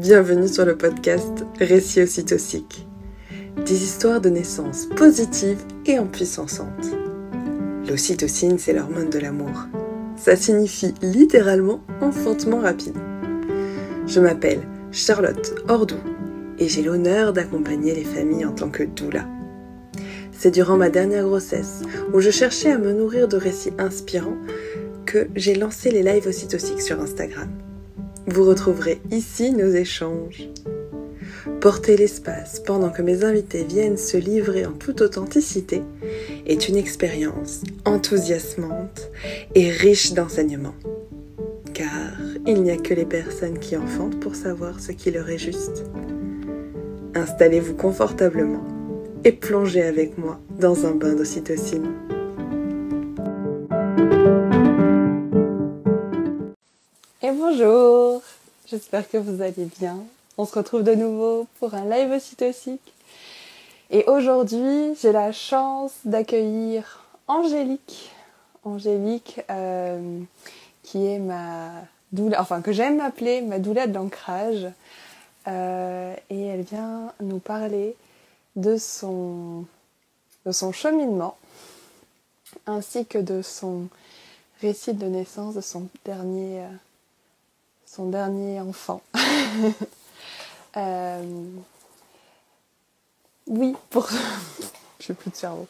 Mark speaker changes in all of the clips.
Speaker 1: Bienvenue sur le podcast Récits ocytociques. Des histoires de naissance positives et empuissançantes. L'ocytocine, c'est l'hormone de l'amour. Ça signifie littéralement enfantement rapide. Je m'appelle Charlotte Ordou et j'ai l'honneur d'accompagner les familles en tant que doula. C'est durant ma dernière grossesse, où je cherchais à me nourrir de récits inspirants, que j'ai lancé les lives ocytociques sur Instagram. Vous retrouverez ici nos échanges. Porter l'espace pendant que mes invités viennent se livrer en toute authenticité est une expérience enthousiasmante et riche d'enseignements. Car il n'y a que les personnes qui enfantent pour savoir ce qui leur est juste. Installez-vous confortablement et plongez avec moi dans un bain d'ocytocine. Et bonjour, j'espère que vous allez bien. On se retrouve de nouveau pour un live ocytocique. Et aujourd'hui, j'ai la chance d'accueillir Angélique. Angélique, qui est ma doula, enfin que j'aime appeler ma doula de l'ancrage. Et elle vient nous parler de son cheminement, ainsi que de son récit de naissance de son dernier enfant. Oui, j'ai plus de cerveau.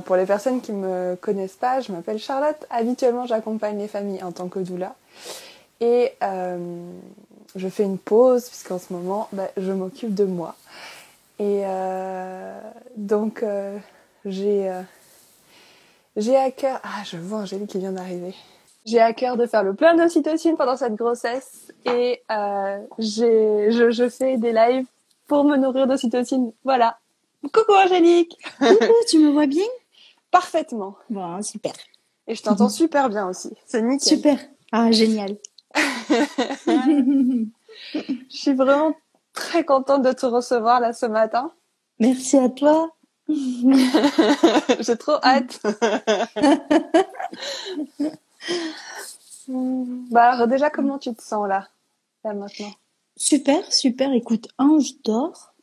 Speaker 1: Pour les personnes qui me connaissent pas, je m'appelle Charlotte. Habituellement, j'accompagne les familles en tant que doula. Et je fais une pause, puisqu'en ce moment, je m'occupe de moi. Et donc, j'ai à cœur... Ah, je vois Angélique qui vient d'arriver. J'ai à cœur de faire le plein d'ocytocine pendant cette grossesse. Et je fais des lives pour me nourrir d'ocytocine. Voilà. Coucou Angélique.
Speaker 2: Coucou, tu me vois bien?
Speaker 1: Parfaitement.
Speaker 2: Bon, super.
Speaker 1: Et je t'entends super bien aussi. C'est nickel.
Speaker 2: Super. Ah, génial.
Speaker 1: Je suis vraiment très contente de te recevoir là ce matin.
Speaker 2: Merci à toi.
Speaker 1: J'ai trop hâte. Alors déjà, comment tu te sens là maintenant?
Speaker 2: Super, super. Écoute, Ange dort.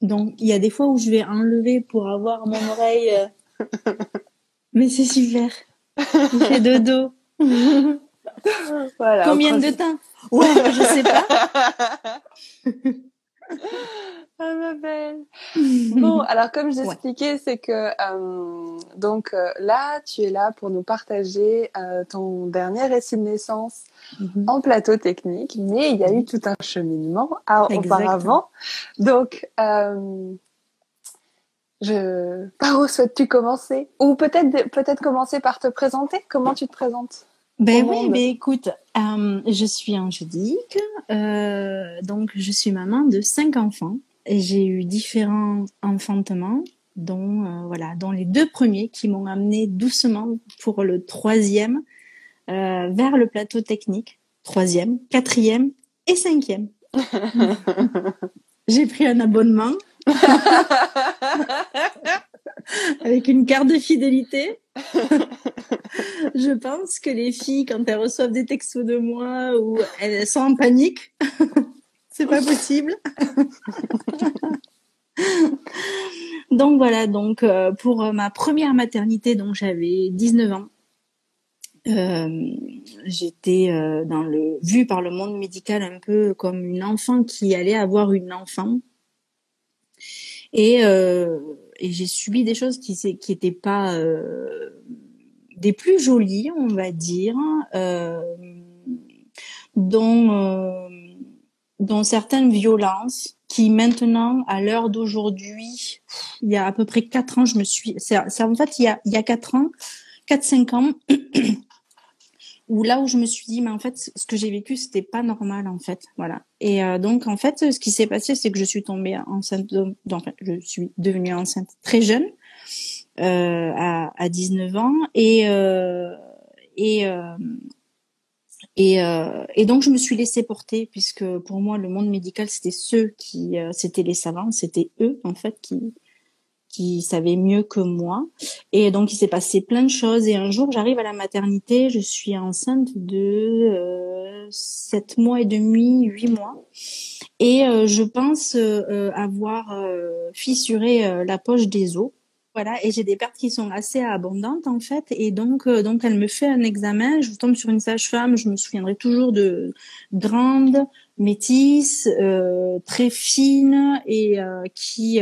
Speaker 2: Donc, il y a des fois où je vais enlever pour avoir mon oreille. Mais c'est super. Il fait dodo.
Speaker 1: Voilà,
Speaker 2: combien de temps? Ouais, je sais pas.
Speaker 1: Ah, ma belle. Bon, alors comme j'expliquais, c'est que là, tu es là pour nous partager ton dernier récit de naissance en plateau technique, mais il y a eu tout un cheminement auparavant. Donc, par où souhaites-tu commencer? Ou peut-être commencer par te présenter. Comment tu te présentes?
Speaker 2: Écoute, je suis Angélique, donc je suis maman de 5 enfants. Et j'ai eu différents enfantements, dont les 2 premiers qui m'ont amené doucement pour le 3e vers le plateau technique. 3e, 4e et 5e. J'ai pris un abonnement avec une carte de fidélité. Je pense que les filles, quand elles reçoivent des textos de moi ou elles sont en panique, c'est pas possible. Donc voilà, pour ma première maternité, donc j'avais 19 ans. J'étais vue par le monde médical un peu comme une enfant qui allait avoir une enfant. Et j'ai subi des choses qui étaient pas des plus jolies, on va dire, dont certaines violences qui maintenant, à l'heure d'aujourd'hui, il y a à peu près 4 ans, en fait, il y a 4-5 ans, où je me suis dit, mais en fait, ce que j'ai vécu, c'était pas normal, en fait, voilà. Et donc, en fait, ce qui s'est passé, c'est que je suis tombée enceinte, je suis devenue enceinte très jeune, à 19 ans, et donc je me suis laissée porter, puisque pour moi, le monde médical, c'était c'était les savants, c'était eux, en fait, qui savait mieux que moi. Et donc, il s'est passé plein de choses. Et un jour, j'arrive à la maternité, je suis enceinte de 7 mois et demi, 8 mois. Et je pense avoir fissuré la poche des os. Voilà, et j'ai des pertes qui sont assez abondantes en fait. Et donc elle me fait un examen. Je tombe sur une sage-femme. Je me souviendrai toujours de grande, métisse, très fine et qui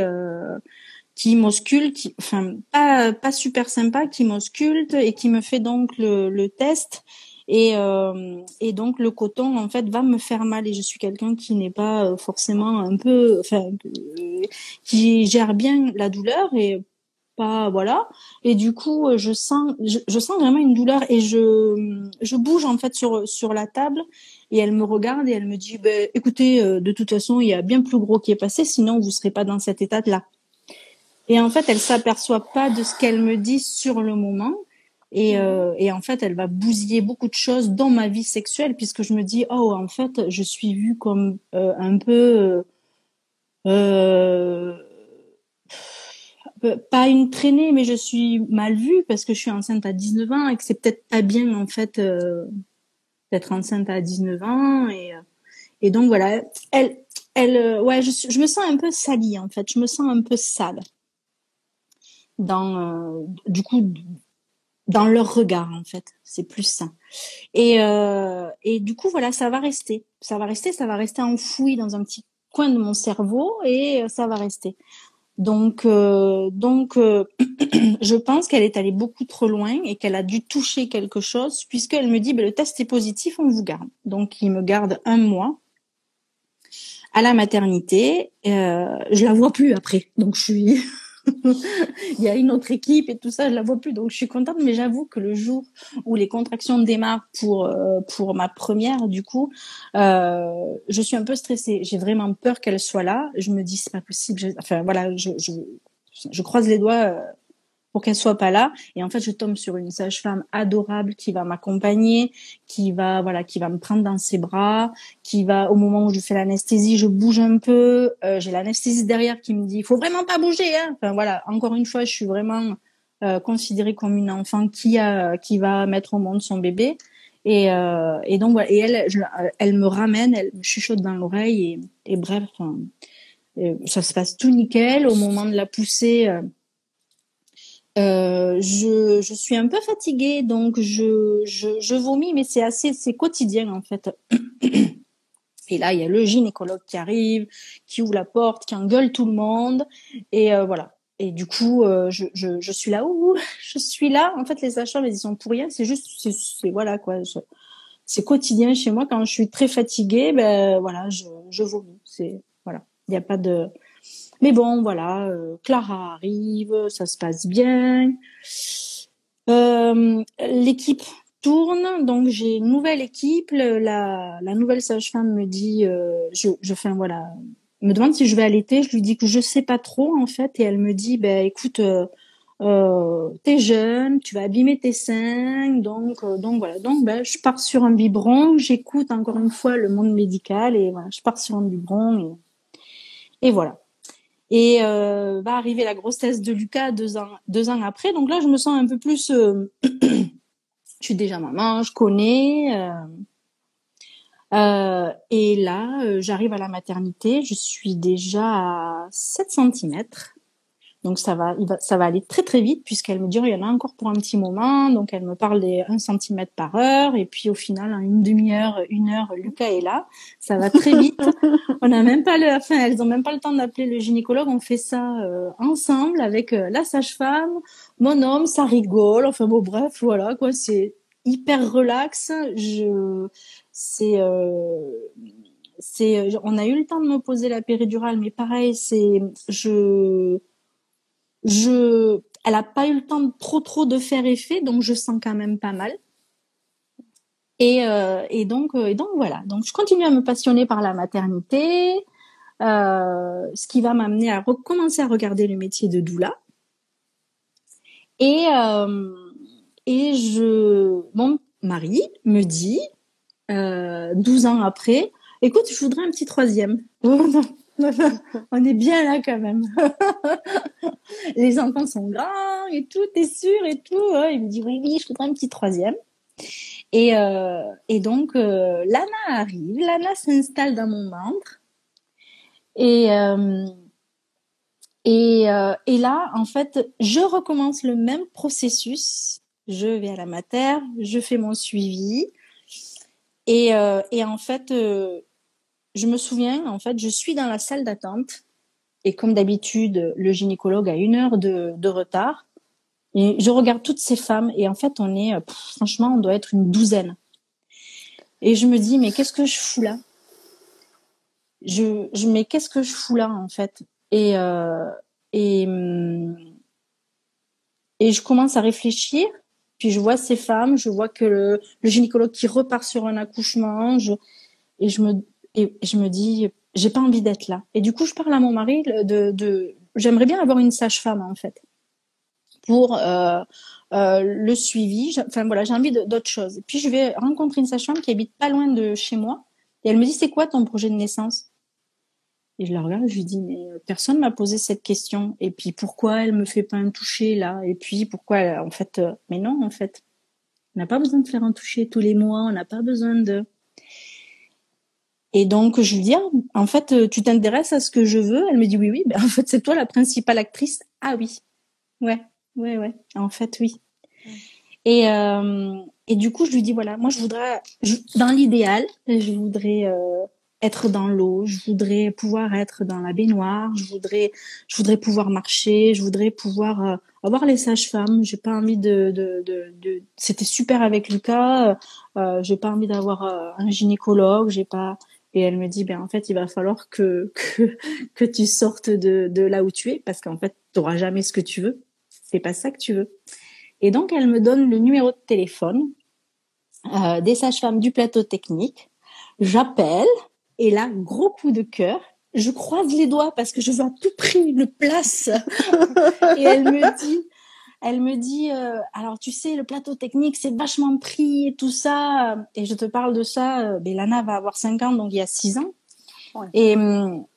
Speaker 2: m'ausculte, enfin pas super sympa, qui m'ausculte et qui me fait donc le test. Et donc le coton en fait va me faire mal et je suis quelqu'un qui n'est pas forcément un peu, enfin qui gère bien la douleur et pas voilà. Et du coup je sens vraiment une douleur et je bouge en fait sur la table et elle me regarde et elle me dit ben écoutez de toute façon il y a bien plus gros qui est passé sinon vous serez pas dans cet état là. Et en fait, elle s'aperçoit pas de ce qu'elle me dit sur le moment. Et en fait, elle va bousiller beaucoup de choses dans ma vie sexuelle puisque je me dis, oh, en fait, je suis vue comme un peu, euh, pas une traînée, mais je suis mal vue parce que je suis enceinte à 19 ans et que c'est peut-être pas bien, en fait, d'être enceinte à 19 ans. Et donc, voilà, ouais, je me sens un peu salie, en fait. Je me sens un peu sale du coup dans leur regard en fait, c'est plus ça. Et du coup voilà, ça va rester enfoui dans un petit coin de mon cerveau et ça va rester. Donc je pense qu'elle est allée beaucoup trop loin et qu'elle a dû toucher quelque chose puisqu'elle me dit le test est positif, on vous garde. Donc il me garde 1 mois à la maternité. Je la vois plus après, donc je suis il y a une autre équipe et tout ça, je la vois plus, donc je suis contente. Mais j'avoue que le jour où les contractions démarrent pour ma première, du coup, je suis un peu stressée. J'ai vraiment peur qu'elle soit là. Je me dis c'est pas possible. Enfin voilà, je croise les doigts pour qu'elle soit pas là. Et en fait, je tombe sur une sage-femme adorable qui va m'accompagner, qui va me prendre dans ses bras, qui va, au moment où je fais l'anesthésie, je bouge un peu. J'ai l'anesthésiste derrière qui me dit, faut vraiment pas bouger, hein. Enfin voilà, encore une fois, je suis vraiment considérée comme une enfant qui va mettre au monde son bébé. Et donc voilà, et elle me ramène, elle me chuchote dans l'oreille et bref, enfin, ça se passe tout nickel. Au moment de la poussée. Je suis un peu fatiguée, donc je vomis, mais c'est quotidien en fait. Et là, il y a le gynécologue qui arrive, qui ouvre la porte, qui engueule tout le monde, et voilà. Et du coup, je suis là, je suis là. En fait, les sages-femmes, ils sont pour rien. C'est juste, c'est voilà quoi. C'est quotidien chez moi. Quand je suis très fatiguée, ben voilà, je vomis. C'est voilà. Il n'y a pas de. Mais bon, voilà, Clara arrive, ça se passe bien. L'équipe tourne, donc j'ai une nouvelle équipe. La nouvelle sage-femme me dit, enfin voilà, me demande si je vais allaiter. Je lui dis que je sais pas trop en fait, et elle me dit, ben écoute, t'es jeune, tu vas abîmer tes seins, donc voilà. Donc ben je pars sur un biberon. J'écoute encore une fois le monde médical et voilà, je pars sur un biberon et voilà. Et va arriver la grossesse de Lucas 2 ans après. Donc là, je me sens un peu plus. Je suis déjà maman, je connais. Et là, j'arrive à la maternité. Je suis déjà à 7 centimètres. Donc ça va aller très très vite puisqu'elle me dit il y en a encore pour un petit moment. Donc elle me parle des 1 centimètre par heure et puis au final en une demi-heure, 1 heure, Lucas est là. Ça va très vite. On n'a même pas elles ont même pas le temps d'appeler le gynécologue. On fait ça ensemble avec la sage-femme, mon homme, ça rigole. Enfin bon bref voilà quoi, c'est hyper relax. On a eu le temps de me poser la péridurale, mais pareil elle a pas eu le temps de trop de faire effet, donc je sens quand même pas mal. Et donc voilà. Donc je continue à me passionner par la maternité, ce qui va m'amener à recommencer à regarder le métier de doula. Et mon mari me dit 12 ans après, écoute, je voudrais un petit troisième. On est bien là quand même. Les enfants sont grands et tout, t'es sûr et tout. Il me dit oui, je voudrais un petit troisième. Et donc, Lana arrive, Lana s'installe dans mon ventre. Et, et là, en fait, je recommence le même processus. Je vais à la mater, je fais mon suivi. Et en fait, je me souviens, en fait, je suis dans la salle d'attente. Et comme d'habitude, le gynécologue a 1 heure de retard. Et je regarde toutes ces femmes. Et en fait, on est, franchement, on doit être une douzaine. Et je me dis, mais qu'est-ce que je fous là? Mais qu'est-ce que je fous là, en fait? Et je commence à réfléchir. Puis je vois ces femmes, je vois que le gynécologue qui repart sur un accouchement. Et je me dis, j'ai pas envie d'être là. Et du coup, je parle à mon mari j'aimerais bien avoir une sage-femme, en fait, pour le suivi. Enfin voilà, j'ai envie d'autre chose. Puis je vais rencontrer une sage-femme qui habite pas loin de chez moi. Et elle me dit, c'est quoi ton projet de naissance? Et je la regarde, je lui dis, mais personne m'a posé cette question. Et puis pourquoi elle me fait pas un toucher là? Et puis pourquoi, en fait, mais non, en fait, on n'a pas besoin de faire un toucher tous les mois, on n'a pas besoin de. Et donc je lui dis, en fait, tu t'intéresses à ce que je veux? Elle me dit, oui, oui. Ben en fait, c'est toi la principale actrice. Ah oui, ouais. En fait, oui. Et du coup, je lui dis, voilà, moi, dans l'idéal, je voudrais être dans l'eau, je voudrais pouvoir être dans la baignoire, je voudrais pouvoir marcher, je voudrais pouvoir avoir les sages-femmes. J'ai pas envie C'était super avec Lucas. J'ai pas envie d'avoir un gynécologue. J'ai pas. Et elle me dit, ben en fait, il va falloir que tu sortes de là où tu es, parce qu'en fait, t'auras jamais ce que tu veux. C'est pas ça que tu veux. Et donc, elle me donne le numéro de téléphone des sages-femmes du plateau technique. J'appelle et là, gros coup de cœur. Je croise les doigts parce que je veux à tout prix une place. Et elle me dit, alors tu sais, le plateau technique, c'est vachement pris et tout ça. Et je te parle de ça. Lana va avoir 5 ans, donc il y a 6 ans. Ouais.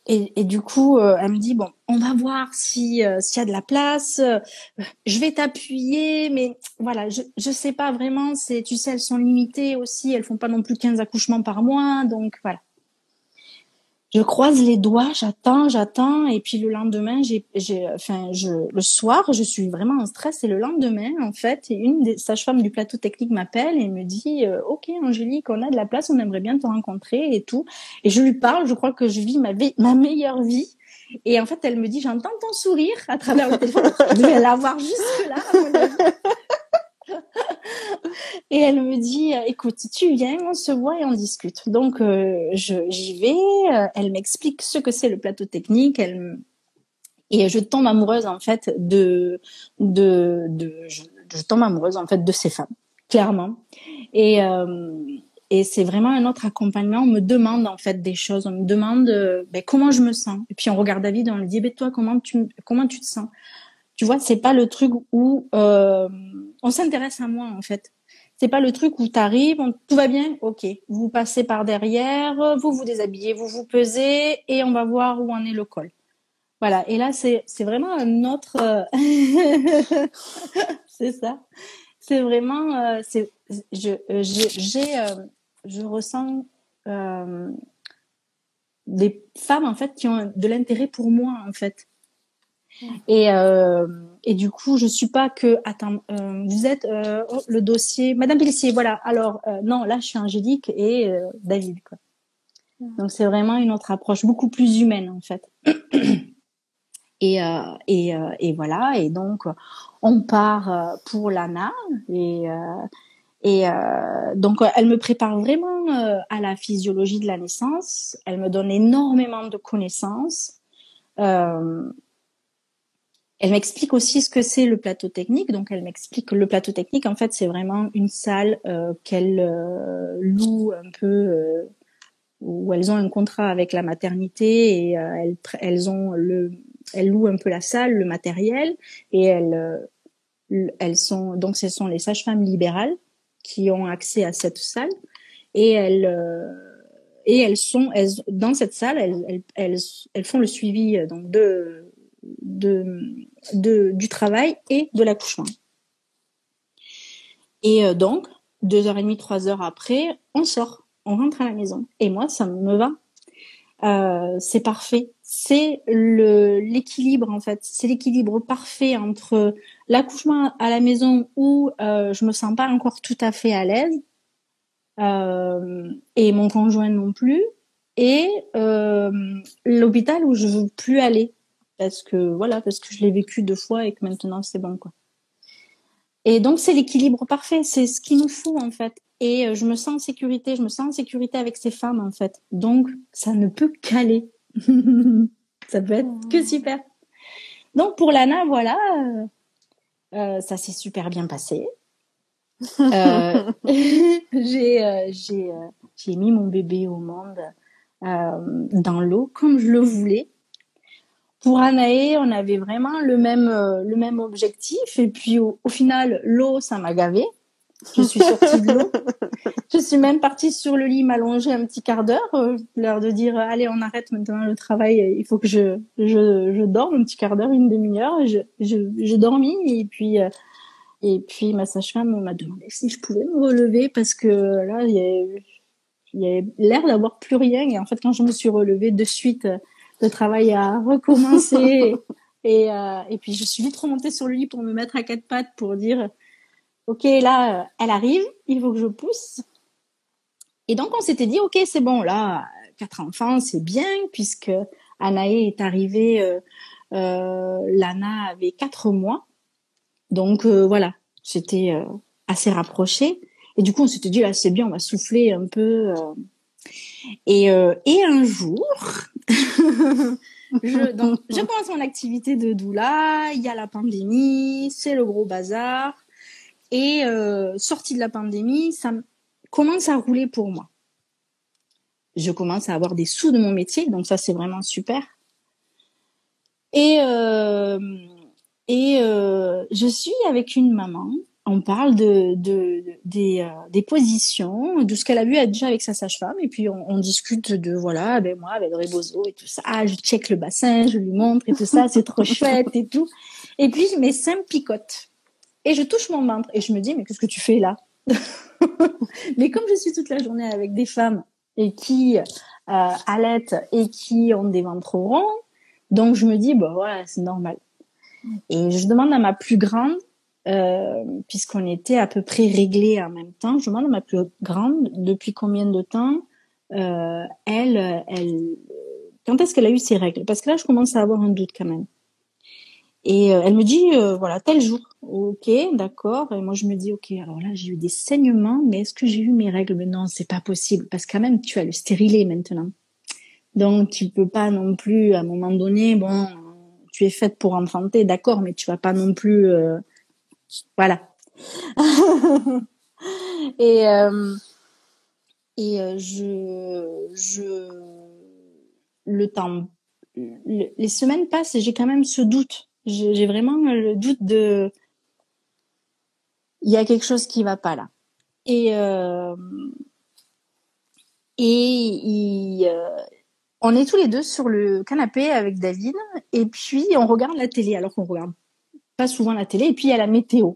Speaker 2: Et du coup, elle me dit, bon, on va voir s'il y a de la place. Je vais t'appuyer, mais voilà, je sais pas vraiment. Tu sais, elles sont limitées aussi. Elles font pas non plus 15 accouchements par mois, donc voilà. Je croise les doigts, j'attends, et puis le lendemain, le soir, je suis vraiment en stress, et le lendemain, en fait, une des sages-femmes du plateau technique m'appelle et me dit, OK, Angélique, on a de la place, on aimerait bien te rencontrer et tout. Et je lui parle, je crois que je vis ma meilleure vie. Et en fait, elle me dit, j'entends ton sourire à travers le téléphone. Je devais l'avoir jusque là, à mon avis. Et elle me dit, écoute, tu viens, on se voit et on discute. Donc, j'y vais. Elle m'explique ce que c'est le plateau technique. Et je tombe amoureuse, en fait, je tombe amoureuse, en fait, de ces femmes, clairement. Et c'est vraiment un autre accompagnement. On me demande, en fait, des choses. On me demande comment je me sens. Et puis, on regarde David et on lui dit, toi, comment tu te sens? Tu vois, c'est pas le truc où on s'intéresse à moi, en fait. C'est pas le truc où t'arrives, tout va bien, ok. Vous passez par derrière, vous vous déshabillez, vous vous pesez et on va voir où en est le col. Voilà. Et là, c'est vraiment un autre. C'est ça. C'est vraiment. Je ressens des femmes en fait qui ont de l'intérêt pour moi en fait. Et du coup, je suis pas que attends, vous êtes le dossier Madame Pellissier, voilà. Alors non, là je suis Angélique et David quoi. Donc c'est vraiment une autre approche beaucoup plus humaine en fait. Et voilà, et donc on part pour Lana et donc elle me prépare vraiment à la physiologie de la naissance, elle me donne énormément de connaissances. Elle m'explique aussi ce que c'est le plateau technique. Donc, elle m'explique que le plateau technique, en fait, c'est vraiment une salle qu'elle loue un peu, où elles ont un contrat avec la maternité et elles louent un peu la salle, le matériel, et elles sont donc ce sont les sages-femmes libérales qui ont accès à cette salle et dans cette salle, elles font le suivi donc du travail et de l'accouchement. Et donc, 2h30, 3 heures après, on sort, on rentre à la maison. Et moi, ça me va. C'est parfait. C'est l'équilibre en fait. C'est l'équilibre parfait entre l'accouchement à la maison où je me sens pas encore tout à fait à l'aise et mon conjoint non plus, et l'hôpital où je veux plus aller parce que je l'ai vécu 2 fois et que maintenant c'est bon quoi. Et donc c'est l'équilibre parfait, c'est ce qu'il nous faut en fait. Et je me sens en sécurité avec ces femmes en fait. Donc ça ne peut qu'aller. Ça peut être que super. Donc pour Lana, voilà, ça s'est super bien passé. J'ai mis mon bébé au monde dans l'eau comme je le voulais. Pour Anaë, on avait vraiment le même objectif. Et puis au final, l'eau, ça m'a gavée. Je suis sortie de l'eau. Je suis même partie sur le lit m'allonger un petit quart d'heure, l'heure de dire allez, on arrête maintenant le travail. Il faut que je dorme un petit quart d'heure, une demi-heure. J'ai dormi et puis ma sage-femme m'a demandé si je pouvais me relever parce que là il y avait l'air d'avoir plus rien. Et en fait, quand je me suis relevée de suite, le travail a recommencé. Et puis je suis vite remontée sur le lit pour me mettre à 4 pattes pour dire ok, là elle arrive, il faut que je pousse. Et donc on s'était dit ok, c'est bon, là 4 enfants c'est bien puisque Anaë est arrivée, Lana avait 4 mois. Donc voilà, c'était assez rapproché. Et du coup, on s'était dit, là, c'est bien, on va souffler un peu. Et un jour, je commence mon activité de doula, il y a la pandémie, c'est le gros bazar. Et sortie de la pandémie, ça commence à rouler pour moi. Je commence à avoir des sous de mon métier, donc ça, c'est vraiment super. Et je suis avec une maman. On parle des positions, de ce qu'elle a vu déjà avec sa sage-femme, et puis on discute de voilà, ben moi avec le rebozo et tout ça, je check le bassin, je lui montre et tout ça, c'est trop chouette et tout. Et puis mes seins picotent et je touche mon ventre et je me dis mais qu'est-ce que tu fais là? Mais comme je suis toute la journée avec des femmes et qui allaitent et qui ont des ventres ronds, donc je me dis bah voilà, c'est normal. Et je demande à ma plus grande, puisqu'on était à peu près réglés en même temps, je demande à ma plus grande depuis combien de temps elle, quand est-ce qu'elle a eu ses règles? Parce que là, je commence à avoir un doute quand même. Et elle me dit, voilà, tel jour. Ok, d'accord. Et moi, je me dis, ok, alors là, j'ai eu des saignements, mais est-ce que j'ai eu mes règles? Mais non, c'est pas possible, parce que quand même, tu as le stérilet maintenant. Donc, tu peux pas non plus, à un moment donné, bon, tu es faite pour enfanter, d'accord, mais tu vas pas non plus, voilà. et le temps, les semaines passent et j'ai quand même ce doute. J'ai vraiment le doute de, il y a quelque chose qui va pas là. Et on est tous les deux sur le canapé avec David et puis on regarde la télé alors qu'on regarde pas souvent la télé, et puis il y a la météo.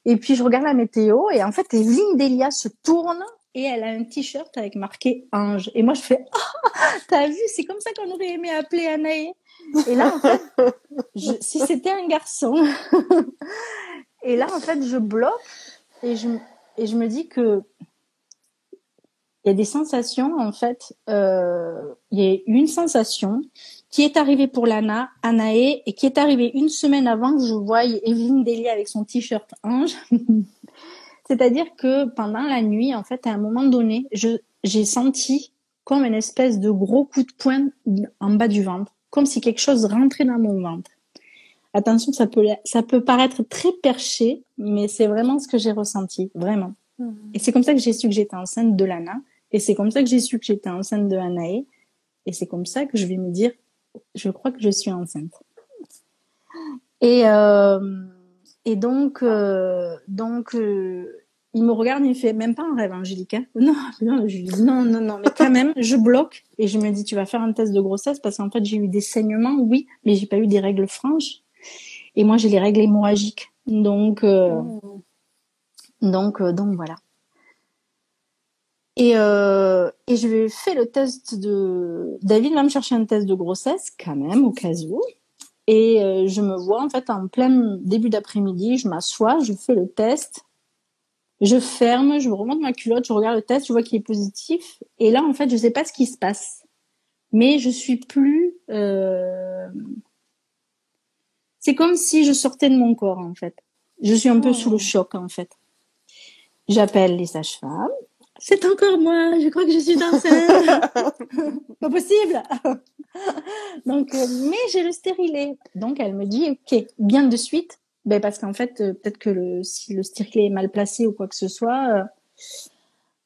Speaker 2: Et puis je regarde la météo et en fait Evelyne Delia se tourne et elle a un t-shirt avec marqué Ange. Et moi je fais t'as vu, c'est comme ça qu'on aurait aimé appeler Anaë. Et là en fait, si c'était un garçon. Et là en fait je bloque et je me dis que il y a des sensations en fait. Il y a une sensation qui est arrivée pour Anaë et qui est arrivée une semaine avant que je voie Evelyne Delia avec son t-shirt Ange. C'est-à-dire que pendant la nuit, en fait, à un moment donné, j'ai senti comme une espèce de gros coup de poing en bas du ventre, comme si quelque chose rentrait dans mon ventre. Attention, ça peut paraître très perché, mais c'est vraiment ce que j'ai ressenti, vraiment. Et c'est comme ça que j'ai su que j'étais enceinte de Lana, et c'est comme ça que j'ai su que j'étais enceinte de Anaë, et c'est comme ça que je vais me dire, je crois que je suis enceinte. Et donc, il me regarde, il me fait même pas un rêve, Angélique. Non, je lui dis non, mais quand même, je bloque et je me dis tu vas faire un test de grossesse parce qu'en fait j'ai eu des saignements, oui, mais j'ai pas eu des règles franches. Et moi j'ai les règles hémorragiques, donc voilà. Et je vais faire le test de... David va me chercher un test de grossesse, quand même, au cas où. Et je me vois, en fait, en plein début d'après-midi, je m'assois, je fais le test, je ferme, je me remonte ma culotte, je regarde le test, je vois qu'il est positif. Et là, en fait, je sais pas ce qui se passe. Mais je suis plus... C'est comme si je sortais de mon corps, en fait. Je suis un peu sous le choc, en fait. J'appelle les sages-femmes. C'est encore moi, je crois que je suis enceinte. Pas possible. Donc, mais j'ai le stérilet. Donc, elle me dit, ok, bien de suite. Ben, parce qu'en fait, peut-être que si le stérilet est mal placé ou quoi que ce soit.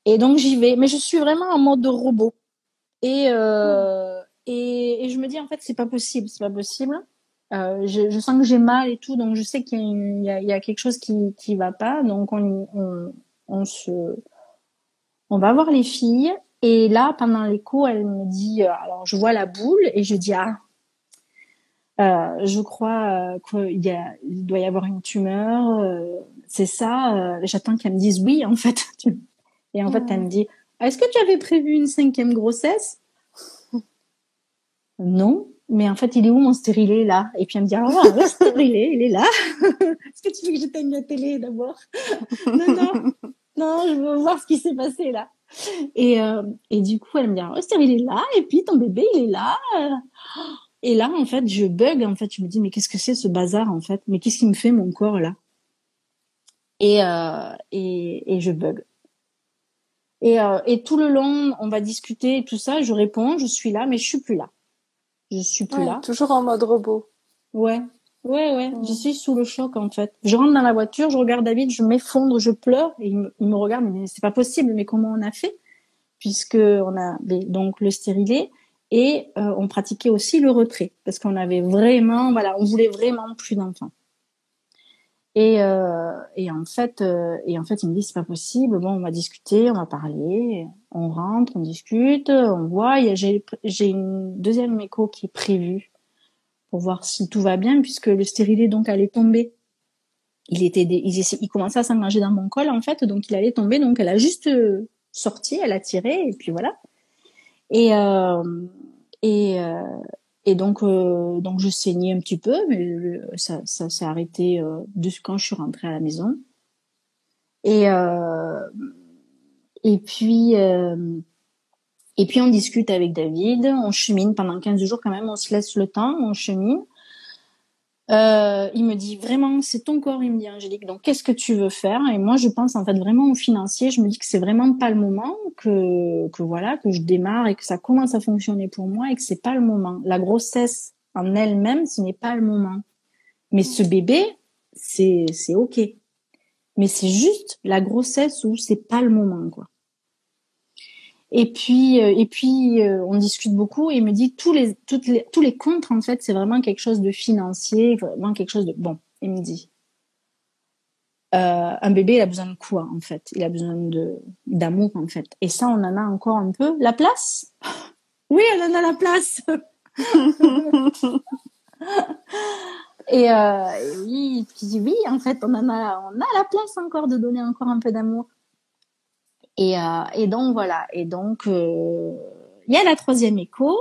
Speaker 2: Et donc, j'y vais. Mais je suis vraiment en mode robot. Et, et je me dis, en fait, c'est pas possible, c'est pas possible. Je sens que j'ai mal et tout, donc je sais qu'il y a quelque chose qui va pas. Donc, on va voir les filles. Et là, pendant l'écho, elle me dit, alors je vois la boule et je dis, je crois il doit y avoir une tumeur. C'est ça. J'attends qu'elle me dise oui, en fait. Et en fait, elle me dit, est-ce que tu avais prévu une 5e grossesse? Non. Mais en fait, il est où mon stérilet là? Et puis elle me dit, le stérilet, il est là. Est-ce que tu veux que j'éteigne la télé d'abord? Non, je veux voir ce qui s'est passé là. Et du coup, elle me dit, le stérilet est là. Et puis ton bébé, il est là. Et là, en fait, je bug. En fait, je me dis, mais qu'est-ce que c'est ce bazar en fait? Mais qu'est-ce qui me fait mon corps là? Et je bug. Et tout le long, on va discuter et tout ça. Je réponds, je suis là, mais je suis plus là. Je suis plus là.
Speaker 1: Toujours en mode robot.
Speaker 2: Ouais. Je suis sous le choc, en fait. Je rentre dans la voiture, je regarde David, je m'effondre, je pleure, et il me regarde, mais c'est pas possible, mais comment on a fait? Puisque on a donc le stérilet, et on pratiquait aussi le retrait, parce qu'on avait vraiment, on voulait vraiment plus d'enfants. Et en fait, il me dit, c'est pas possible, bon, on va discuter, on va parler, on rentre, on discute, on voit, j'ai une 2e écho qui est prévue, pour voir si tout va bien, puisque le stérilet donc allait tomber. Il commençait à s'engager dans mon col en fait, donc il allait tomber, donc elle a juste sorti, elle a tiré et puis voilà. Et donc je saignais un petit peu, mais ça s'est arrêté quand je suis rentrée à la maison. Et puis on discute avec David, on chemine pendant 15 jours quand même, on se laisse le temps, on chemine. Il me dit vraiment, c'est ton corps, il me dit Angélique, donc qu'est-ce que tu veux faire? Et moi je pense en fait vraiment au financier, je me dis que c'est vraiment pas le moment, que je démarre et que ça commence à fonctionner pour moi et que c'est pas le moment. La grossesse en elle-même, ce n'est pas le moment. Mais ce bébé, c'est ok. Mais c'est juste la grossesse où c'est pas le moment, quoi. Et puis on discute beaucoup et il me dit tous les contres en fait c'est vraiment quelque chose de financier, vraiment quelque chose de bon. Il me dit un bébé il a besoin de quoi en fait? Il a besoin d'amour en fait. Et ça on en a encore un peu. La place? Oui, on en a la place. Et oui, puis oui en fait on a la place encore de donner encore un peu d'amour. Et donc voilà. Et donc il y a la 3e écho.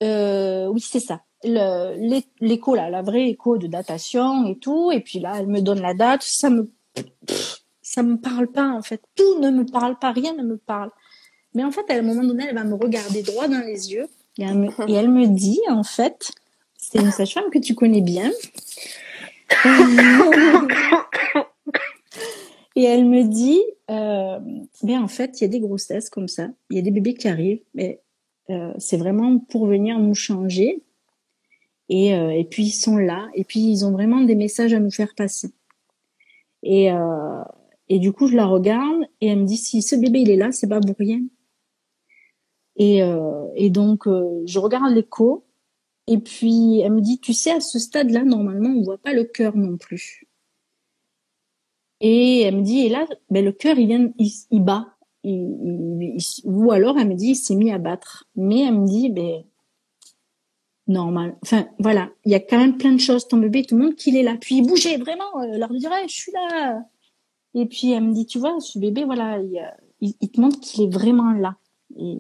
Speaker 2: Oui, c'est ça. L'écho là, la vraie écho de datation et tout. Et puis là, elle me donne la date. Ça me parle pas en fait. Tout ne me parle pas, rien ne me parle. Mais en fait, à un moment donné, elle va me regarder droit dans les yeux et elle me dit en fait, c'est une sage-femme que tu connais bien. Et elle me dit, mais en fait, il y a des grossesses comme ça, il y a des bébés qui arrivent, mais c'est vraiment pour venir nous changer. Et puis ils sont là, et puis ils ont vraiment des messages à nous faire passer. Et du coup, je la regarde et elle me dit si ce bébé il est là, c'est pas pour rien. Et donc je regarde l'écho et puis elle me dit tu sais à ce stade-là normalement on voit pas le cœur non plus. Et elle me dit et là le cœur il bat. Ou alors elle me dit il s'est mis à battre. Mais elle me dit normal. Enfin, voilà. Il y a quand même plein de choses. Ton bébé, tout le monde qu'il est là. Puis il bougeait vraiment. Leur dirait, je suis là. Et puis elle me dit, tu vois, ce bébé, voilà, il te montre qu'il est vraiment là. Et,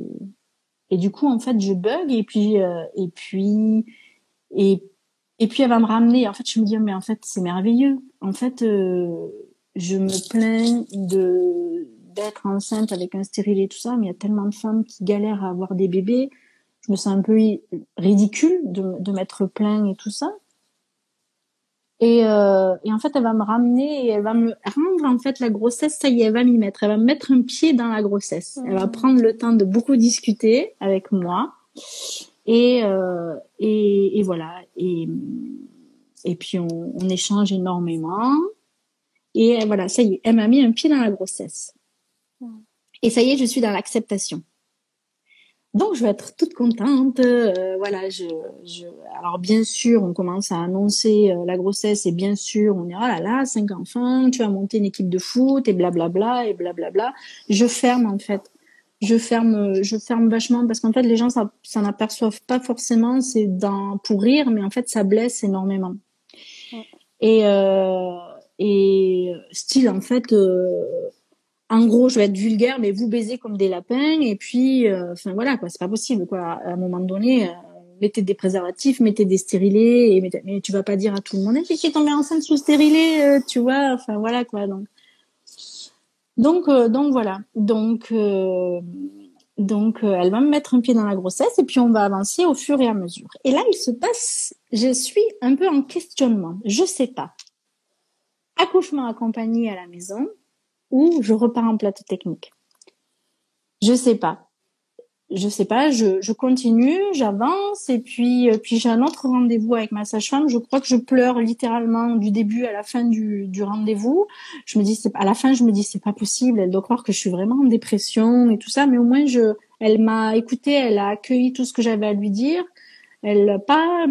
Speaker 2: et du coup, en fait, je bug et, et puis elle va me ramener. En fait, je me dis, mais en fait, c'est merveilleux. En fait, je me plains d'être enceinte avec un stérilet et tout ça, mais il y a tellement de femmes qui galèrent à avoir des bébés. Je me sens un peu ridicule de m'être plaint et tout ça. Et en fait, elle va me ramener et elle va me rendre en fait la grossesse. Ça y est, elle va m'y mettre. Elle va me mettre un pied dans la grossesse. Elle va prendre le temps de beaucoup discuter avec moi. Et voilà. Et puis on échange énormément. Et voilà, ça y est, elle m'a mis un pied dans la grossesse. Et ça y est, je suis dans l'acceptation. Donc je vais être toute contente. Voilà, alors bien sûr, on commence à annoncer la grossesse et bien sûr, on est oh là là, 5 enfants, tu vas monter une équipe de foot et blablabla et blablabla. Je ferme en fait. Je ferme vachement parce qu'en fait les gens ça n'aperçoivent pas forcément, c'est pour rire, mais en fait ça blesse énormément. Et style en fait. En gros, je vais être vulgaire, mais vous baisez comme des lapins, et puis, enfin voilà, quoi, c'est pas possible, quoi. À un moment donné, mettez des préservatifs, mettez des stérilés, mais tu vas pas dire à tout le monde, je suis tombée enceinte sous stérilet, tu vois, enfin voilà, quoi. Donc voilà. Elle va me mettre un pied dans la grossesse, et puis on va avancer au fur et à mesure. Et là, il se passe, je suis un peu en questionnement. Je sais pas. Accouchement accompagné à la maison, ou je repars en plateau technique. Je sais pas, je continue, j'avance et puis j'ai un autre rendez-vous avec ma sage-femme. Je crois que je pleure littéralement du début à la fin du rendez-vous. Je me dis à la fin je me dis c'est pas possible, elle doit croire que je suis vraiment en dépression et tout ça, mais au moins elle m'a écoutée, elle a accueilli tout ce que j'avais à lui dire. Elle n'a pas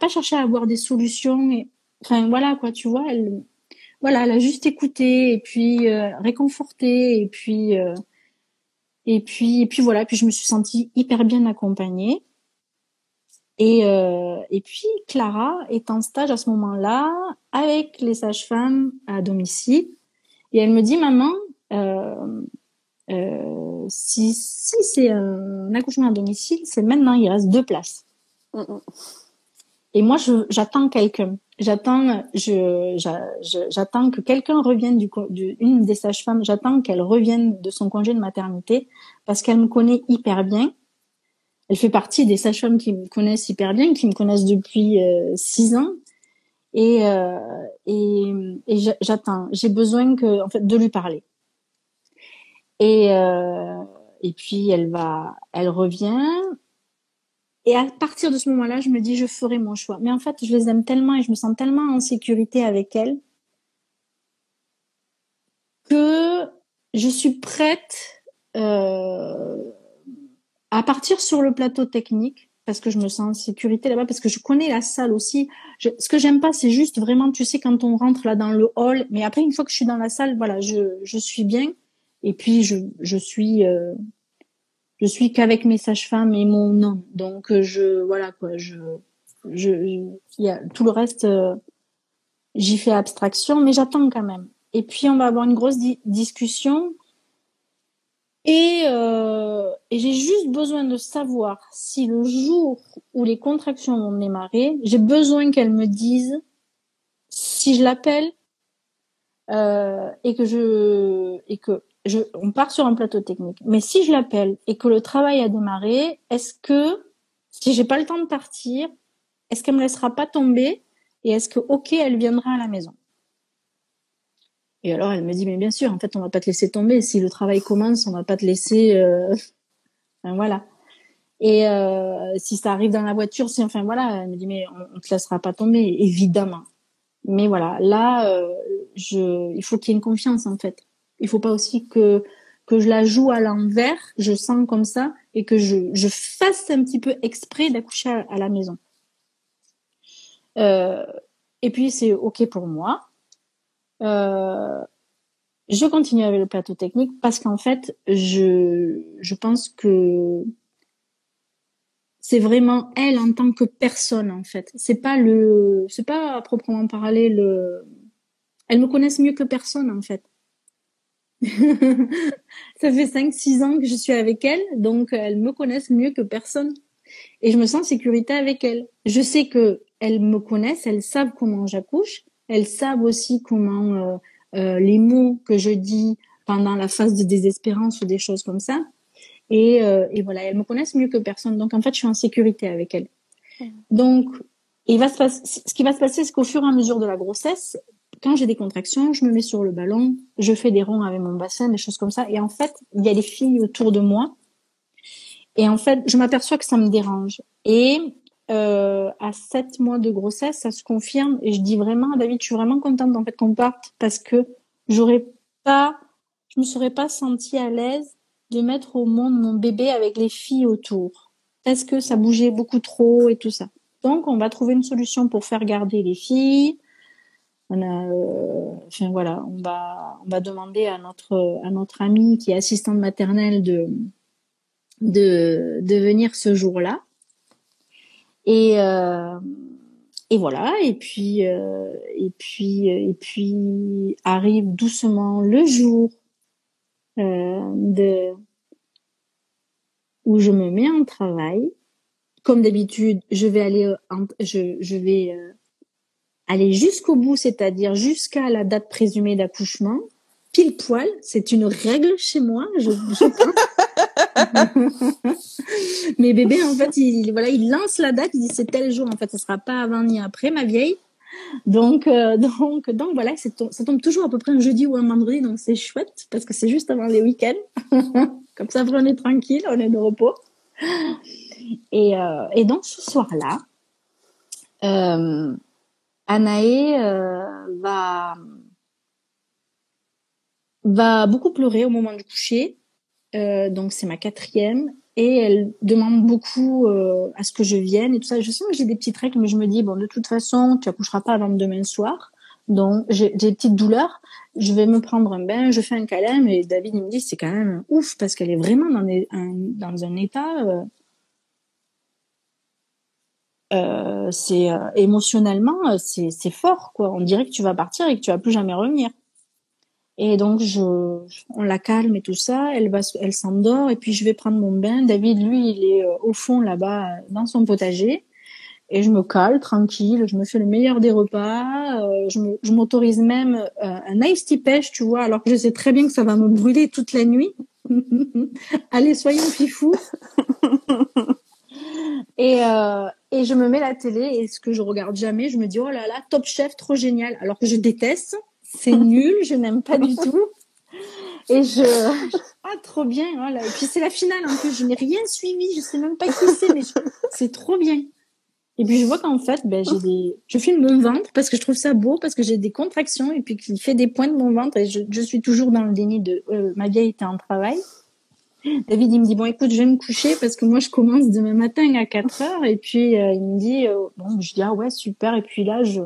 Speaker 2: cherché à avoir des solutions et enfin voilà quoi, tu vois, elle a juste écouté et puis réconforté et puis voilà, puis je me suis sentie hyper bien accompagnée. Et puis Clara est en stage à ce moment-là avec les sages-femmes à domicile et elle me dit maman, si c'est un accouchement à domicile, c'est maintenant, il reste 2 places. Et moi j'attends quelqu'un. J'attends que quelqu'un revienne une des sages-femmes. J'attends qu'elle revienne de son congé de maternité parce qu'elle me connaît hyper bien. Elle fait partie des sages-femmes qui me connaissent hyper bien, qui me connaissent depuis 6 ans. Et j'attends. J'ai besoin en fait, de lui parler. Et puis elle revient. Et à partir de ce moment-là, je me dis, je ferai mon choix. Mais en fait, je les aime tellement et je me sens tellement en sécurité avec elles que je suis prête à partir sur le plateau technique parce que je me sens en sécurité là-bas, parce que je connais la salle aussi. Ce que j'aime pas, c'est juste vraiment, tu sais, quand on rentre là dans le hall, mais après, une fois que je suis dans la salle, voilà, je suis bien. Et puis, je suis qu'avec mes sages-femmes et mon homme. Donc, voilà, quoi, il y a tout le reste, j'y fais abstraction, mais j'attends quand même. Et puis, on va avoir une grosse discussion. Et j'ai juste besoin de savoir si le jour où les contractions vont démarrer, j'ai besoin qu'elle me dise si je l'appelle et que on part sur un plateau technique. Mais si je l'appelle et que le travail a démarré, est-ce que si j'ai pas le temps de partir, est-ce qu'elle me laissera pas tomber et est-ce que ok, elle viendra à la maison? Et alors elle me dit mais bien sûr, en fait on va pas te laisser tomber. Si le travail commence, on va pas te laisser. Enfin, voilà. Et si ça arrive dans la voiture, enfin voilà, elle me dit mais on te laissera pas tomber, évidemment. Mais voilà, là, il faut qu'il y ait une confiance en fait. Il faut pas aussi que je la joue à l'envers, je sens comme ça, et que je fasse un petit peu exprès d'accoucher à la maison. Et puis c'est ok pour moi. Je continue avec le plateau technique parce qu'en fait, je pense que c'est vraiment elle en tant que personne en fait. C'est pas à proprement parler elles me connaissent mieux que personne en fait. Ça fait 5-6 ans que je suis avec elles, donc elles me connaissent mieux que personne. Et je me sens en sécurité avec elles. Je sais que elles me connaissent, elles savent comment j'accouche, elles savent aussi comment les mots que je dis pendant la phase de désespérance ou des choses comme ça. Et voilà, elles me connaissent mieux que personne. Donc en fait, je suis en sécurité avec elles. Donc, ce qui va se passer, c'est qu'au fur et à mesure de la grossesse, quand j'ai des contractions, je me mets sur le ballon, je fais des ronds avec mon bassin, des choses comme ça. Et en fait, il y a les filles autour de moi. Et en fait, je m'aperçois que ça me dérange. Et à 7 mois de grossesse, ça se confirme. Et je dis vraiment, David, je suis vraiment contente en fait qu'on parte parce que j'aurais pas, je me serais pas sentie à l'aise de mettre au monde mon bébé avec les filles autour parce que ça bougeait beaucoup trop et tout ça. Donc, on va trouver une solution pour faire garder les filles. On a, enfin voilà, on va demander à notre amie qui est assistante maternelle de venir ce jour-là. Et voilà. Et puis arrive doucement le jour où je me mets en travail. Comme d'habitude, je vais aller jusqu'au bout, c'est-à-dire jusqu'à la date présumée d'accouchement, pile poil. C'est une règle chez moi. Je Mes bébés, en fait, il lance la date, il dit c'est tel jour, en fait, ce sera pas avant ni après, ma vieille. Donc voilà, ça tombe toujours à peu près un jeudi ou un vendredi, donc c'est chouette parce que c'est juste avant les week-ends. Comme ça, on est tranquille, on est de repos. Et donc ce soir-là, Anaë va beaucoup pleurer au moment du coucher. Donc c'est ma 4e et elle demande beaucoup à ce que je vienne et tout ça. Je sens que j'ai des petites règles, mais je me dis bon, de toute façon tu accoucheras pas avant demain soir, donc j'ai des petites douleurs, je vais me prendre un bain, je fais un câlin. Mais David il me dit c'est quand même ouf parce qu'elle est vraiment dans un état c'est émotionnellement c'est fort quoi. On dirait que tu vas partir et que tu vas plus jamais revenir. Et donc on la calme et tout ça, elle s'endort et puis je vais prendre mon bain. David lui il est au fond là-bas dans son potager et je me cale tranquille, je me fais le meilleur des repas, je m'autorise même un iced tea pêche, tu vois, alors que je sais très bien que ça va me brûler toute la nuit. Allez, soyons fifous. Et je me mets la télé et ce que je regarde jamais, je me dis oh là là, Top Chef, trop génial, alors que je déteste. C'est nul, je n'aime pas du tout. Et trop bien, voilà. Et puis c'est la finale en plus, je n'ai rien suivi, je sais même pas qui c'est, mais c'est trop bien. Et puis je vois qu'en fait, je filme mon ventre parce que je trouve ça beau, parce que j'ai des contractions et puis qu'il fait des points de mon ventre et je suis toujours dans le déni de ma vieille était en travail. David il me dit bon écoute, je vais me coucher parce que moi je commence demain matin à 4h et puis il me dit bon, je dis ah ouais super. Et puis là je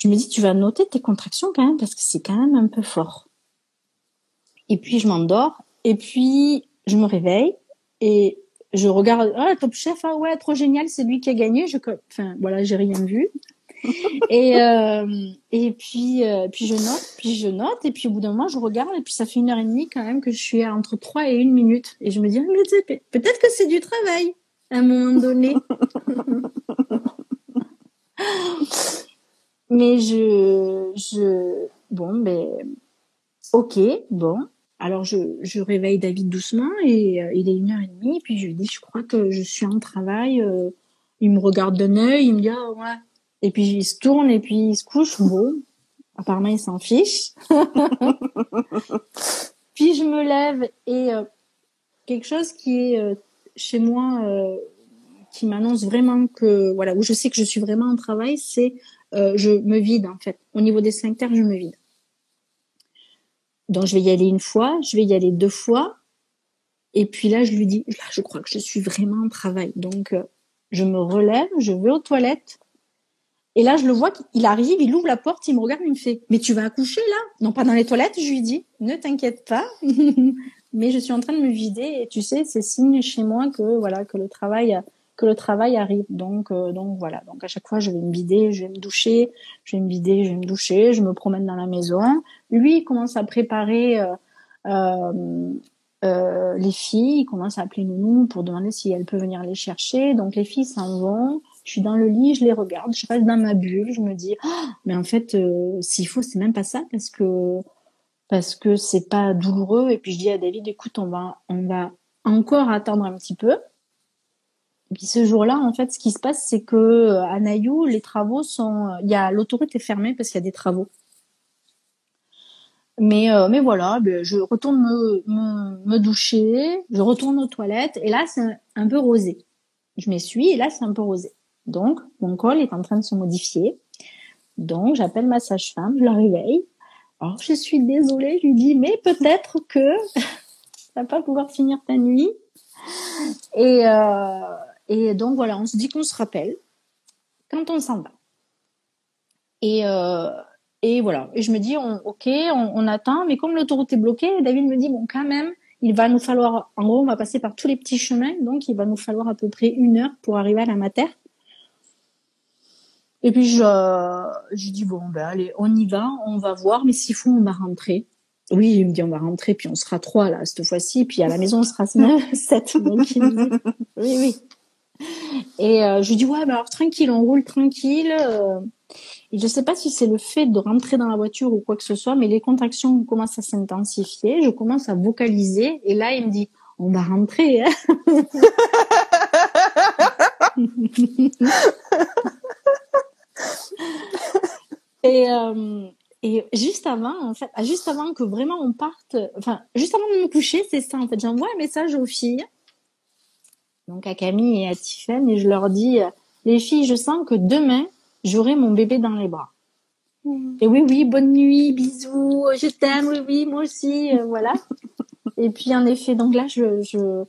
Speaker 2: me dis, tu vas noter tes contractions quand même, parce que c'est quand même un peu fort. Et puis, je m'endors, et puis, je me réveille, et je regarde, Top Chef, ah ouais, trop génial, c'est lui qui a gagné. Enfin, voilà, j'ai rien vu. Et puis je note, et puis au bout d'un moment, je regarde, et puis ça fait 1h30 quand même que je suis à entre 3 et 1 minute. Et je me dis, peut-être que c'est du travail, à un moment donné. Mais ok, bon. Alors, je réveille David doucement et il est 1h30. Puis je lui dis, je crois que je suis en travail. Il me regarde d'un œil, il me dit, ah ouais. Et puis il se tourne et puis il se couche. Bon, apparemment il s'en fiche. Puis je me lève et quelque chose qui est chez moi, qui m'annonce vraiment que, voilà, où je sais que je suis vraiment en travail, c'est je me vide en fait. Au niveau des sphincters, je me vide. Donc je vais y aller 1 fois, je vais y aller 2 fois, et puis là je lui dis, là je crois que je suis vraiment en travail. Donc je me relève, je vais aux toilettes, et là je le vois qu'il arrive, il ouvre la porte, il me regarde, il me fait, mais tu vas accoucher là? Non, pas dans les toilettes. Je lui dis, ne t'inquiète pas, mais je suis en train de me vider, et tu sais, c'est signe chez moi que voilà, que le travail que le travail arrive. Donc voilà. Donc à chaque fois, je vais me bider, je vais me doucher, je vais me bider, je vais me doucher, je me promène dans la maison. Lui, il commence à préparer les filles, il commence à appeler Nounou pour demander si elle peut venir les chercher. Donc les filles s'en vont. Je suis dans le lit, je les regarde, je reste dans ma bulle, je me dis, mais en fait, s'il faut, c'est même pas ça parce que c'est pas douloureux. Et puis je dis à David, écoute, on va encore attendre un petit peu. Et puis ce jour-là, en fait, ce qui se passe, c'est que à Naïou, les travaux l'autoroute est fermée parce qu'il y a des travaux. Mais voilà, je retourne me doucher, je retourne aux toilettes, et là, c'est un peu rosé. Je m'essuie, et là, c'est un peu rosé. Donc, mon col est en train de se modifier. Donc, j'appelle ma sage-femme, je la réveille. Alors, je suis désolée, je lui dis, mais peut-être que tu vas pas pouvoir finir ta nuit. Et donc, voilà, on se dit qu'on se rappelle quand on s'en va. Et voilà. Et je me dis, on attend, mais comme l'autoroute est bloquée, David me dit, bon, quand même, il va nous falloir, en gros, on va passer par tous les petits chemins, donc il va nous falloir à peu près 1 heure pour arriver à la Mater. Et puis je dis, bon, ben allez, on y va, on va voir, mais s'il faut, on va rentrer. Oui, il me dit, on va rentrer, puis on sera 3 là, cette fois-ci, puis à la maison, on sera 7. Donc il me dit, oui. Et je lui dis, ouais, ben alors tranquille, on roule tranquille. Et je sais pas si c'est le fait de rentrer dans la voiture ou quoi que ce soit, mais les contractions commencent à s'intensifier. Je commence à vocaliser. Et là, il me dit, on va rentrer. Hein. Et juste avant que vraiment on parte, enfin, juste avant de me coucher, c'est ça, en fait. J'envoie un message aux filles, donc à Camille et à Tiffany, et je leur dis, les filles, je sens que demain, j'aurai mon bébé dans les bras. Et oui, bonne nuit, bisous, je t'aime, oui, moi aussi, voilà. Et puis, en effet, donc là, je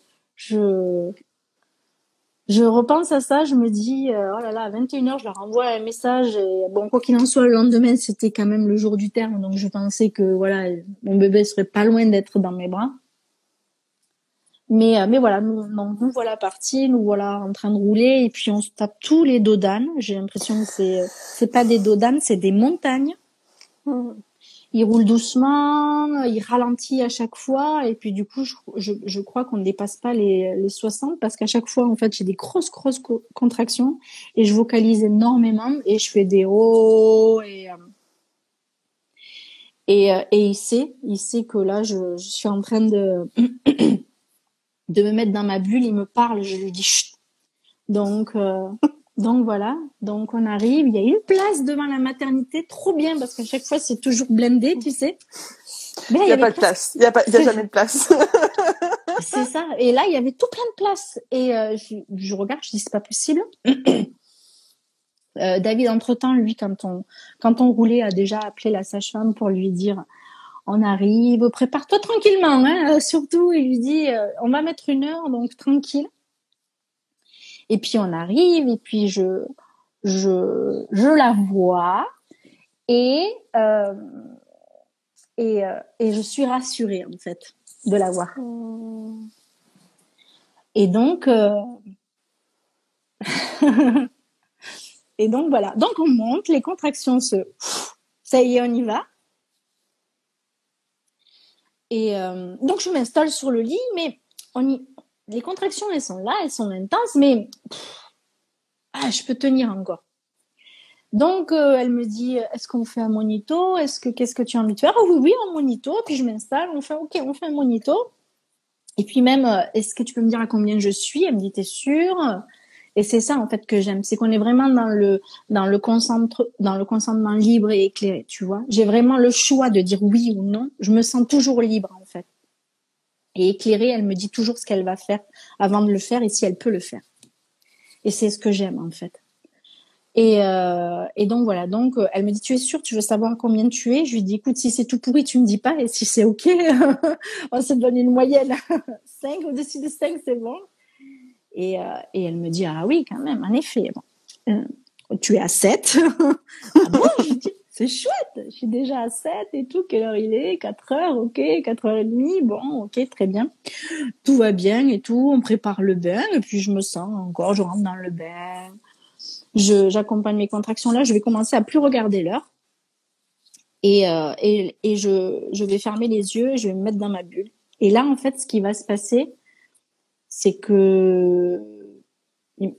Speaker 2: repense à ça, je me dis, oh là là, à 21h, je leur envoie un message, et bon, quoi qu'il en soit, le lendemain, c'était quand même le jour du terme, donc je pensais que, voilà, mon bébé serait pas loin d'être dans mes bras. Mais voilà, nous voilà partis, nous voilà en train de rouler, et puis on se tape tous les dos d'âne. J'ai l'impression que c'est pas des dos d'âne, c'est des montagnes. Il roule doucement, il ralentit à chaque fois, et puis du coup, je crois qu'on ne dépasse pas les 60, parce qu'à chaque fois, en fait, j'ai des grosses contractions, et je vocalise énormément, et je fais des oh, et il sait que là, je suis en train de me mettre dans ma bulle, il me parle, je lui dis chut. Donc voilà, donc on arrive, il y a une place devant la maternité, trop bien, parce qu'à chaque fois c'est toujours blindé, tu sais.
Speaker 1: Mais là, il y a pas de place, il y a jamais de place.
Speaker 2: C'est ça. Et là il y avait tout plein de places, et je regarde, je dis c'est pas possible. David, entre-temps, lui, quand on roulait, a déjà appelé la sage-femme pour lui dire, on arrive, prépare-toi tranquillement, hein, surtout, il lui dit, on va mettre 1 heure, donc tranquille. Et puis on arrive, et puis je la vois, et je suis rassurée, en fait, de la voir. Et donc voilà, donc on monte, les contractions ça y est, on y va. Et donc je m'installe sur le lit, mais les contractions, elles sont là, elles sont intenses, mais je peux tenir encore. Donc elle me dit, est-ce qu'on fait un monito, qu'est-ce que tu as envie de faire? Oui, un monito. Puis je m'installe, on fait un monito. Et puis même, est-ce que tu peux me dire à combien je suis? Elle me dit, t'es sûre? Et c'est ça en fait que j'aime, c'est qu'on est vraiment dans le consentement libre et éclairé, tu vois. J'ai vraiment le choix de dire oui ou non. Je me sens toujours libre en fait. Et éclairée, elle me dit toujours ce qu'elle va faire avant de le faire et si elle peut le faire. Et c'est ce que j'aime en fait. Et donc voilà, donc elle me dit, tu es sûre, tu veux savoir combien tu es? Je lui dis, écoute, si c'est tout pourri, tu me dis pas, et si c'est ok, on se donne une moyenne. 5, au-dessus de 5, c'est bon. Et elle me dit, ah oui, quand même, en effet. Bon. Tu es à 7. Ah bon, je dis, c'est chouette. Je suis déjà à 7 et tout. Quelle heure il est? 4 heures, ok. 4h30, bon, ok, très bien. Tout va bien et tout. On prépare le bain et puis je me sens encore, je rentre dans le bain. J'accompagne mes contractions là. Je vais commencer à plus regarder l'heure. Et je vais fermer les yeux, je vais me mettre dans ma bulle. Et là, en fait, ce qui va se passer, c'est que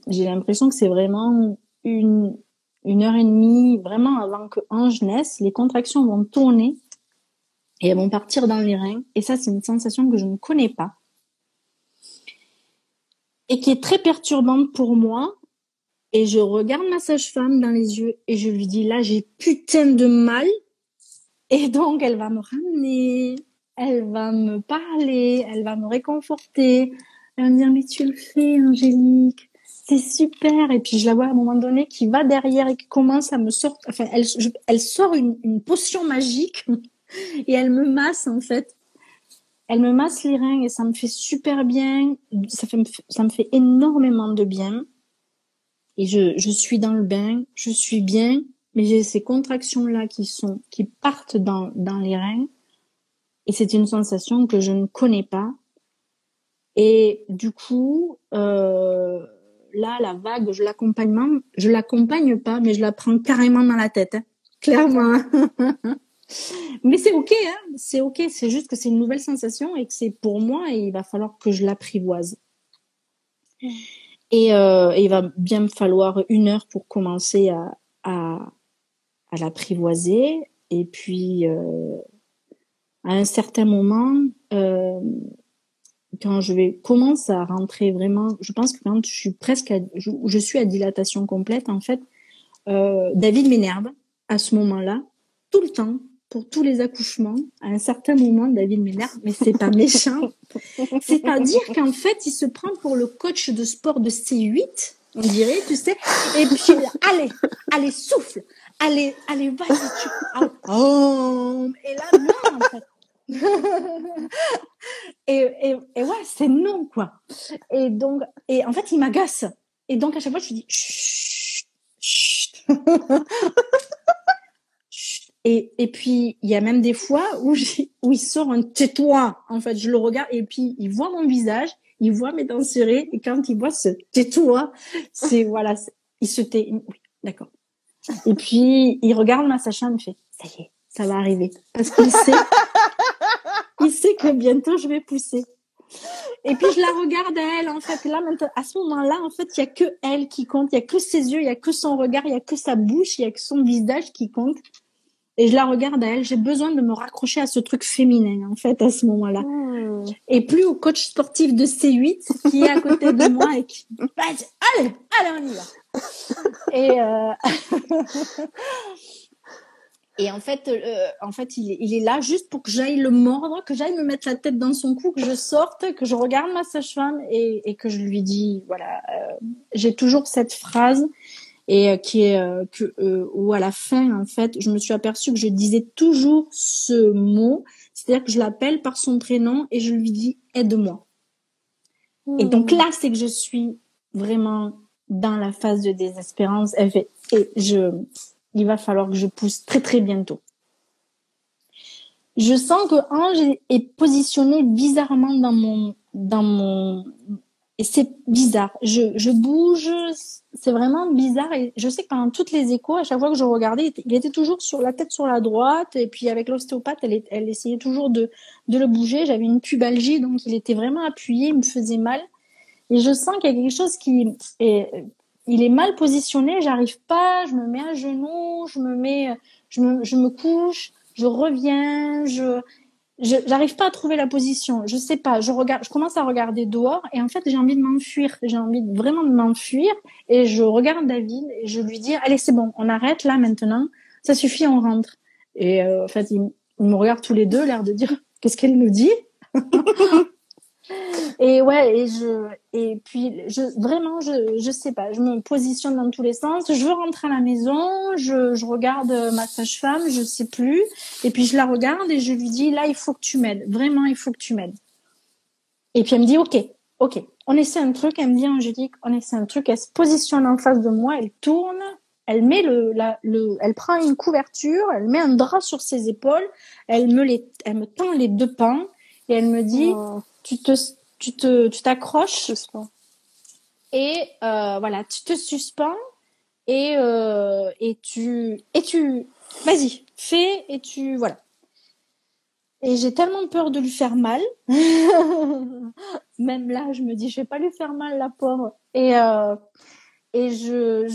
Speaker 2: j'ai l'impression que c'est vraiment une heure et demie, vraiment avant que Ange naisse, les contractions vont tourner et elles vont partir dans les reins. Et ça, c'est une sensation que je ne connais pas et qui est très perturbante pour moi. Et je regarde ma sage-femme dans les yeux et je lui dis, là, j'ai putain de mal. Et donc, elle va me ramener, elle va me parler, elle va me réconforter. Elle va me dire, mais tu le fais, Angélique, c'est super. Et puis, je la vois à un moment donné qui va derrière et qui commence à me sortir. Enfin, elle sort une potion magique et elle me masse, en fait. Elle me masse les reins et ça me fait super bien. Ça me fait énormément de bien. Et je suis dans le bain, je suis bien. Mais j'ai ces contractions-là qui partent dans les reins. Et c'est une sensation que je ne connais pas. Et du coup, là, la vague, je l'accompagne pas, mais je la prends carrément dans la tête, hein, clairement. Mais c'est ok, hein, c'est ok. C'est juste que c'est une nouvelle sensation et que c'est pour moi et il va falloir que je l'apprivoise. Et il va bien me falloir 1 heure pour commencer à l'apprivoiser. Et puis, à un certain moment, quand je vais commencer à rentrer vraiment, je pense que quand je suis je suis à dilatation complète, en fait, David m'énerve à ce moment-là, tout le temps, pour tous les accouchements. À un certain moment, David m'énerve, mais c'est pas méchant. C'est-à-dire qu'en fait, il se prend pour le coach de sport de C8, on dirait, tu sais, et puis, allez, souffle, allez, vas-y, oh, et là, non, en fait. et ouais, c'est non, quoi. Et donc, et en fait, il m'agace. Et donc, à chaque fois, je lui dis, chut, chut. Et puis, il y a même des fois où il sort un tais-toi. En fait, je le regarde et puis, il voit mon visage, il voit mes dents serrées et quand il voit ce tais-toi, voilà, il se tait. Oui, d'accord. Et puis, il regarde ma sage-femme et me fait, ça y est, ça va arriver. Parce qu'il sait que bientôt je vais pousser. Et puis je la regarde à elle, en fait. Là, maintenant, à ce moment-là, en fait, il y a que elle qui compte. Il y a que ses yeux, il y a que son regard, il y a que sa bouche, il y a que son visage qui compte. Et je la regarde à elle. J'ai besoin de me raccrocher à ce truc féminin, en fait, à ce moment-là. Et plus au coach sportif de C8 qui est à côté de moi et qui dit, allez, on y va. Et en fait, il est là juste pour que j'aille le mordre, que j'aille me mettre la tête dans son cou, que je sorte, que je regarde ma sage-femme et que je lui dis, voilà, j'ai toujours cette phrase et qui est où à la fin, en fait, je me suis aperçue que je disais toujours ce mot, c'est-à-dire que je l'appelle par son prénom et je lui dis aide-moi. Et donc là, c'est que je suis vraiment dans la phase de désespérance. Il va falloir que je pousse très très bientôt. Je sens que Ange est positionné bizarrement dans mon et c'est bizarre. Je bouge, c'est vraiment bizarre et je sais que pendant toutes les échos, à chaque fois que je regardais, il était toujours sur la tête sur la droite et puis avec l'ostéopathe, elle essayait toujours de le bouger. J'avais une pubalgie donc il était vraiment appuyé, il me faisait mal et je sens qu'il y a quelque chose il est mal positionné, j'arrive pas, je me mets à genoux, je me couche, je reviens, j'arrive pas à trouver la position, je sais pas, je commence à regarder dehors et en fait j'ai envie de m'enfuir, vraiment de m'enfuir et je regarde David et je lui dis allez c'est bon, on arrête là maintenant, ça suffit, on rentre. Et en fait ils me regardent tous les deux, l'air de dire qu'est-ce qu'elle nous dit. Et ouais, et puis je sais pas, je me positionne dans tous les sens, je veux rentrer à la maison, je regarde ma sage-femme, je sais plus, et puis je la regarde et je lui dis là il faut que tu m'aides, vraiment il faut que tu m'aides. Et puis elle me dit ok, on essaie un truc, elle me dit Angélique, on essaie un truc, elle se positionne en face de moi, elle tourne elle prend une couverture, elle met un drap sur ses épaules, elle me tend les deux pans et elle me dit, tu t'accroches et voilà, tu te suspends et tu vas-y, fais et tu voilà. Et j'ai tellement peur de lui faire mal. Même là, je me dis, je vais pas lui faire mal, la pauvre. Et je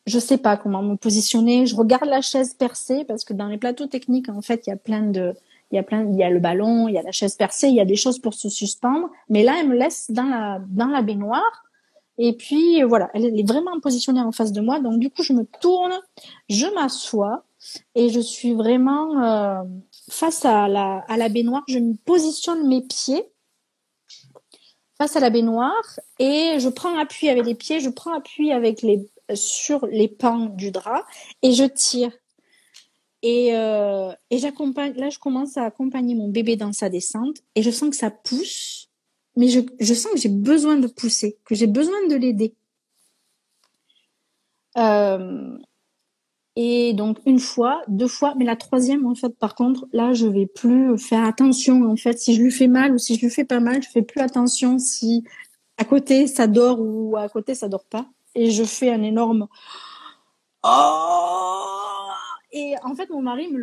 Speaker 2: sais pas comment me positionner. Je regarde la chaise percée parce que dans les plateaux techniques, en fait, il y a le ballon, il y a la chaise percée, il y a des choses pour se suspendre. Mais là, elle me laisse dans la baignoire. Et puis, voilà, elle est vraiment positionnée en face de moi. Donc, du coup, je me tourne, je m'assois et je suis vraiment face à la baignoire. Je me positionne mes pieds face à la baignoire et je prends appui avec les pieds, je prends appui sur les pans du drap et je tire. Et j'accompagne, là, je commence à accompagner mon bébé dans sa descente et je sens que ça pousse, mais je sens que j'ai besoin de pousser, que j'ai besoin de l'aider. Et donc, une fois, deux fois, mais la troisième, en fait, par contre, là, je vais plus faire attention, en fait, si je lui fais mal ou si je lui fais pas mal, je fais plus attention si à côté ça dort ou à côté ça dort pas. Et je fais un énorme oh! Et en fait, mon mari me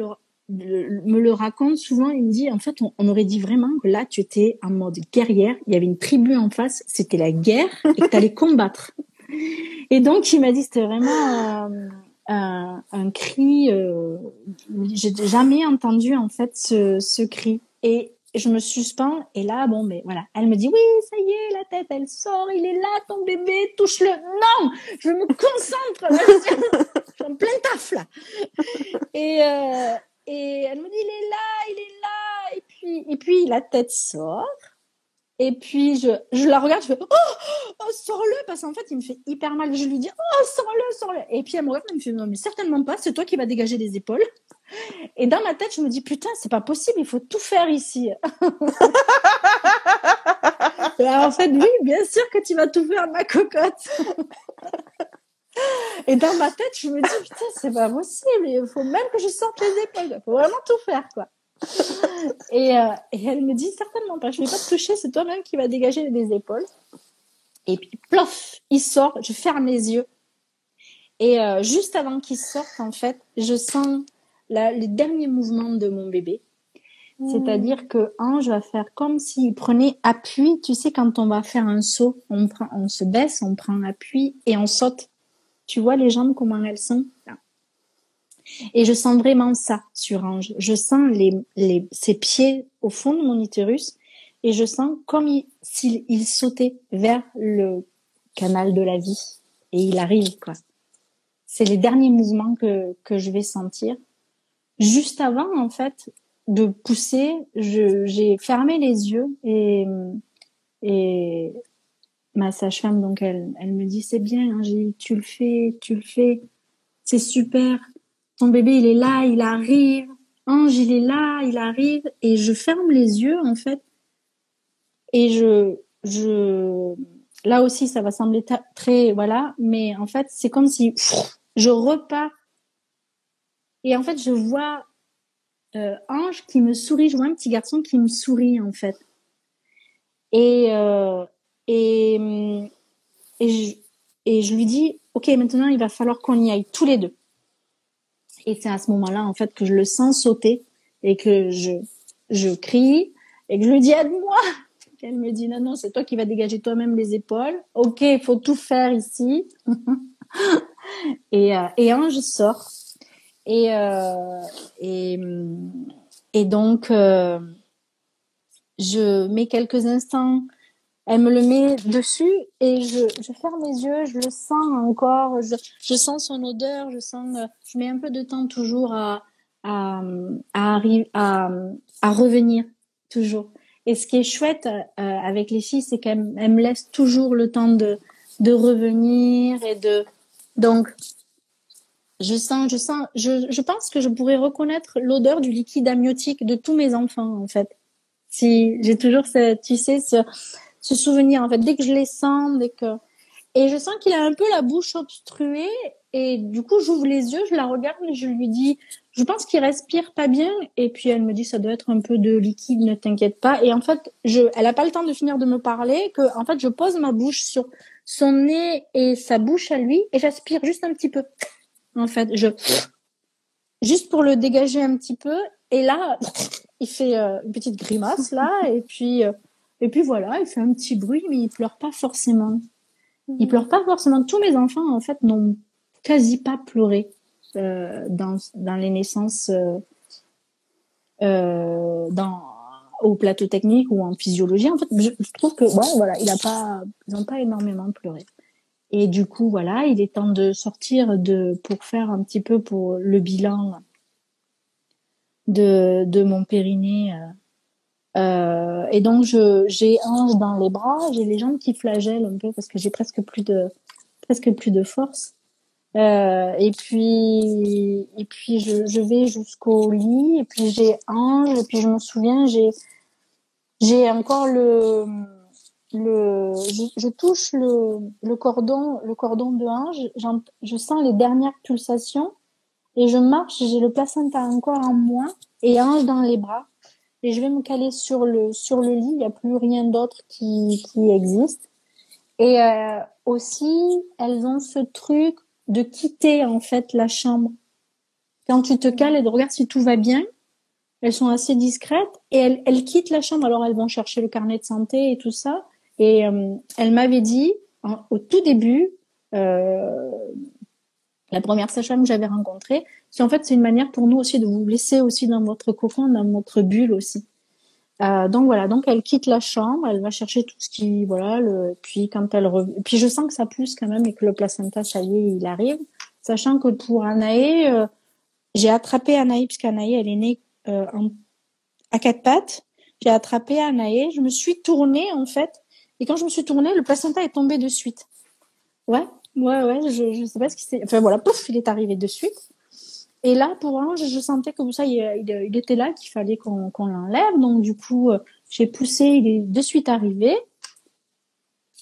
Speaker 2: le raconte souvent. Il me dit, en fait, on aurait dit vraiment que là, tu étais en mode guerrière. Il y avait une tribu en face, c'était la guerre et que t'allais combattre. Et donc, il m'a dit, c'était vraiment un cri. J'ai jamais entendu en fait ce cri. Et je me suspends et là, bon, mais voilà, elle me dit oui, ça y est, la tête, elle sort, il est là, ton bébé, touche-le. Non, je me concentre là, je suis en plein taf là. Et elle me dit il est là, et puis la tête sort. Et puis je la regarde, je fais oh sors-le parce qu'en fait il me fait hyper mal. Je lui dis oh sors-le. Et puis elle me regarde, elle me fait non mais certainement pas, c'est toi qui vas dégager les épaules. Et dans ma tête je me dis putain c'est pas possible, il faut tout faire ici. Alors, en fait oui bien sûr que tu vas tout faire ma cocotte. Et dans ma tête je me dis putain c'est pas possible, il faut même que je sorte les épaules, il faut vraiment tout faire quoi. Et elle me dit certainement pas, je vais pas te toucher, c'est toi-même qui va dégager les épaules. Et puis plof, il sort, je ferme les yeux et juste avant qu'il sorte en fait, je sens les derniers mouvements de mon bébé. C'est-à-dire que Ange va faire comme s'il prenait appui, tu sais quand on va faire un saut, on se baisse, on prend appui et on saute. Tu vois les jambes comment elles sont là. Et je sens vraiment ça sur Ange. Je sens ses pieds au fond de mon utérus et je sens comme s'il sautait vers le canal de la vie. Et il arrive, quoi. C'est les derniers mouvements que je vais sentir. Juste avant, en fait, de pousser, j'ai fermé les yeux et ma sage-femme, donc, elle me dit, c'est bien, hein, tu le fais, c'est super. Ton bébé, il est là, il arrive. Ange, il est là, il arrive. Et je ferme les yeux, en fait. Et là aussi, ça va sembler très, voilà. Mais en fait, c'est comme si je repars. Et en fait, je vois Ange qui me sourit. Je vois un petit garçon qui me sourit, en fait. Et je lui dis, OK, maintenant, il va falloir qu'on y aille tous les deux. Et c'est à ce moment-là, en fait, que je le sens sauter et que je crie et que je lui dis aide-moi. Elle me dit non, c'est toi qui vas dégager toi-même les épaules. OK, il faut tout faire ici. et Ange sort. Et donc, je mets quelques instants. Elle me le met dessus et je ferme les yeux, je le sens encore, je sens son odeur, je mets un peu de temps toujours à revenir toujours. Et ce qui est chouette avec les filles, c'est qu'elles me laissent toujours le temps de revenir donc je pense que je pourrais reconnaître l'odeur du liquide amniotique de tous mes enfants en fait. Si j'ai toujours ce souvenir en fait, dès que je les sens, et je sens qu'il a un peu la bouche obstruée Et du coup, j'ouvre les yeux, je la regarde et je lui dis, je pense qu'il respire pas bien. Et puis elle me dit, ça doit être un peu de liquide, ne t'inquiète pas. Et en fait, elle a pas le temps de finir de me parler que, en fait, je pose ma bouche sur son nez et sa bouche à lui et j'aspire juste un petit peu. En fait, juste pour le dégager un petit peu. Et là, il fait une petite grimace là et puis voilà, il fait un petit bruit, mais il pleure pas forcément. Il pleure pas forcément. Tous mes enfants, en fait, n'ont quasi pas pleuré dans les naissances, au plateau technique ou en physiologie. En fait, je trouve que ouais, voilà, ils ont pas énormément pleuré. Et du coup, voilà, il est temps de sortir pour faire un petit peu pour le bilan de mon périnée. Et donc j'ai Ange dans les bras, j'ai les jambes qui flagellent un peu parce que j'ai presque plus de force. Et puis je vais jusqu'au lit et puis j'ai Ange et puis je me souviens j'ai encore je touche le cordon de Ange, je sens les dernières pulsations et je marche, j'ai le placenta encore en moi et Ange dans les bras. Et je vais me caler sur le lit. Il n'y a plus rien d'autre qui existe. Et aussi, elles ont ce truc de quitter en fait la chambre. Quand tu te cales et de regarder si tout va bien, elles sont assez discrètes et elles quittent la chambre. Alors elles vont chercher le carnet de santé et tout ça. Et elle m'avait dit au tout début, la première sage-femme que j'avais rencontrée, en fait c'est une manière pour nous aussi de vous laisser aussi dans votre cocon, dans votre bulle aussi. Donc voilà, donc elle quitte la chambre, elle va chercher tout ce qui voilà, puis quand elle revient, puis je sens que ça pousse quand même et que le placenta ça y est, il arrive, sachant que pour Anaë, j'ai attrapé Anaï puisqu'Anaï elle est née à quatre pattes. J'ai attrapé Anaï, je me suis tournée en fait, et quand je me suis tournée, le placenta est tombé de suite. Ouais, je sais pas ce qui s'est, enfin voilà, pouf, il est arrivé de suite. Et là, pour Ange, je sentais que ça, il était là, qu'il fallait qu'on l'enlève. Donc du coup, j'ai poussé, il est de suite arrivé.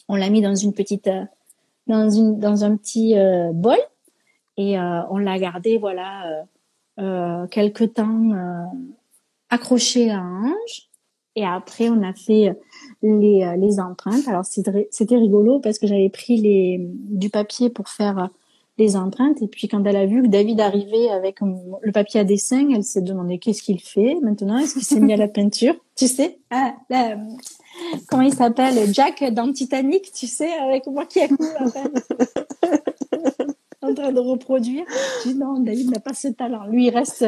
Speaker 2: On l'a mis dans une petite, dans un petit bol, et on l'a gardé, voilà, quelque temps accroché à Ange. Et après, on a fait les empreintes. Alors c'était rigolo parce que j'avais pris du papier pour faire les empreintes. Et puis quand elle a vu que David arrivait avec le papier à dessin, elle s'est demandé qu'est-ce qu'il fait maintenant. Est-ce qu'il s'est mis à la peinture? Tu sais, comment il s'appelle, Jack dans Titanic, tu sais, avec moi qui a couru en train de reproduire. Je dis non, David n'a pas ce talent. Lui, il reste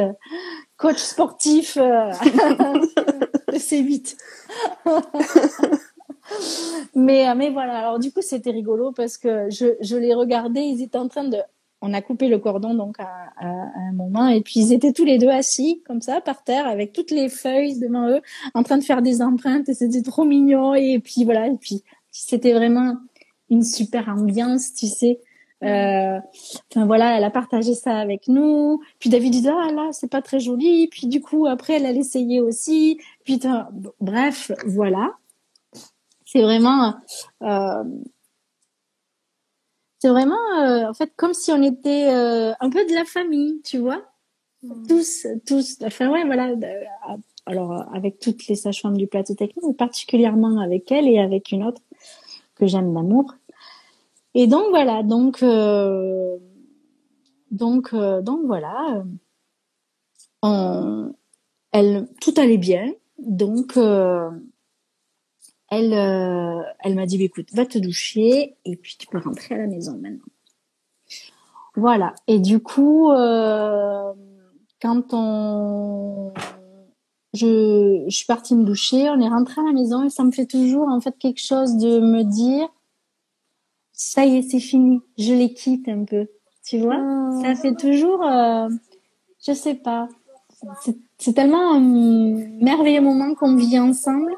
Speaker 2: coach sportif de C8. mais voilà. Alors du coup, c'était rigolo parce que je les regardais. Ils étaient en train de. On a coupé le cordon donc à un moment et puis ils étaient tous les deux assis comme ça par terre avec toutes les feuilles devant eux, en train de faire des empreintes et c'était trop mignon. Et puis voilà. Et puis c'était vraiment une super ambiance, tu sais. Enfin voilà, elle a partagé ça avec nous. Puis David dit ah là c'est pas très joli. Puis du coup après elle a essayé aussi. Puis bref voilà, c'est vraiment en fait comme si on était un peu de la famille, tu vois. Tous. Enfin ouais voilà. Alors avec toutes les sages-femmes du plateau technique, mais particulièrement avec elle et avec une autre que j'aime d'amour. Et donc voilà, donc voilà, tout allait bien. Donc elle m'a dit écoute, va te doucher et puis tu peux rentrer à la maison maintenant. Voilà. Et du coup, quand je suis partie me doucher, on est rentré à la maison et ça me fait toujours en fait quelque chose de me dire ça y est, c'est fini. Je les quitte un peu. Tu vois? Ça fait toujours, je sais pas. C'est tellement un merveilleux moment qu'on vit ensemble.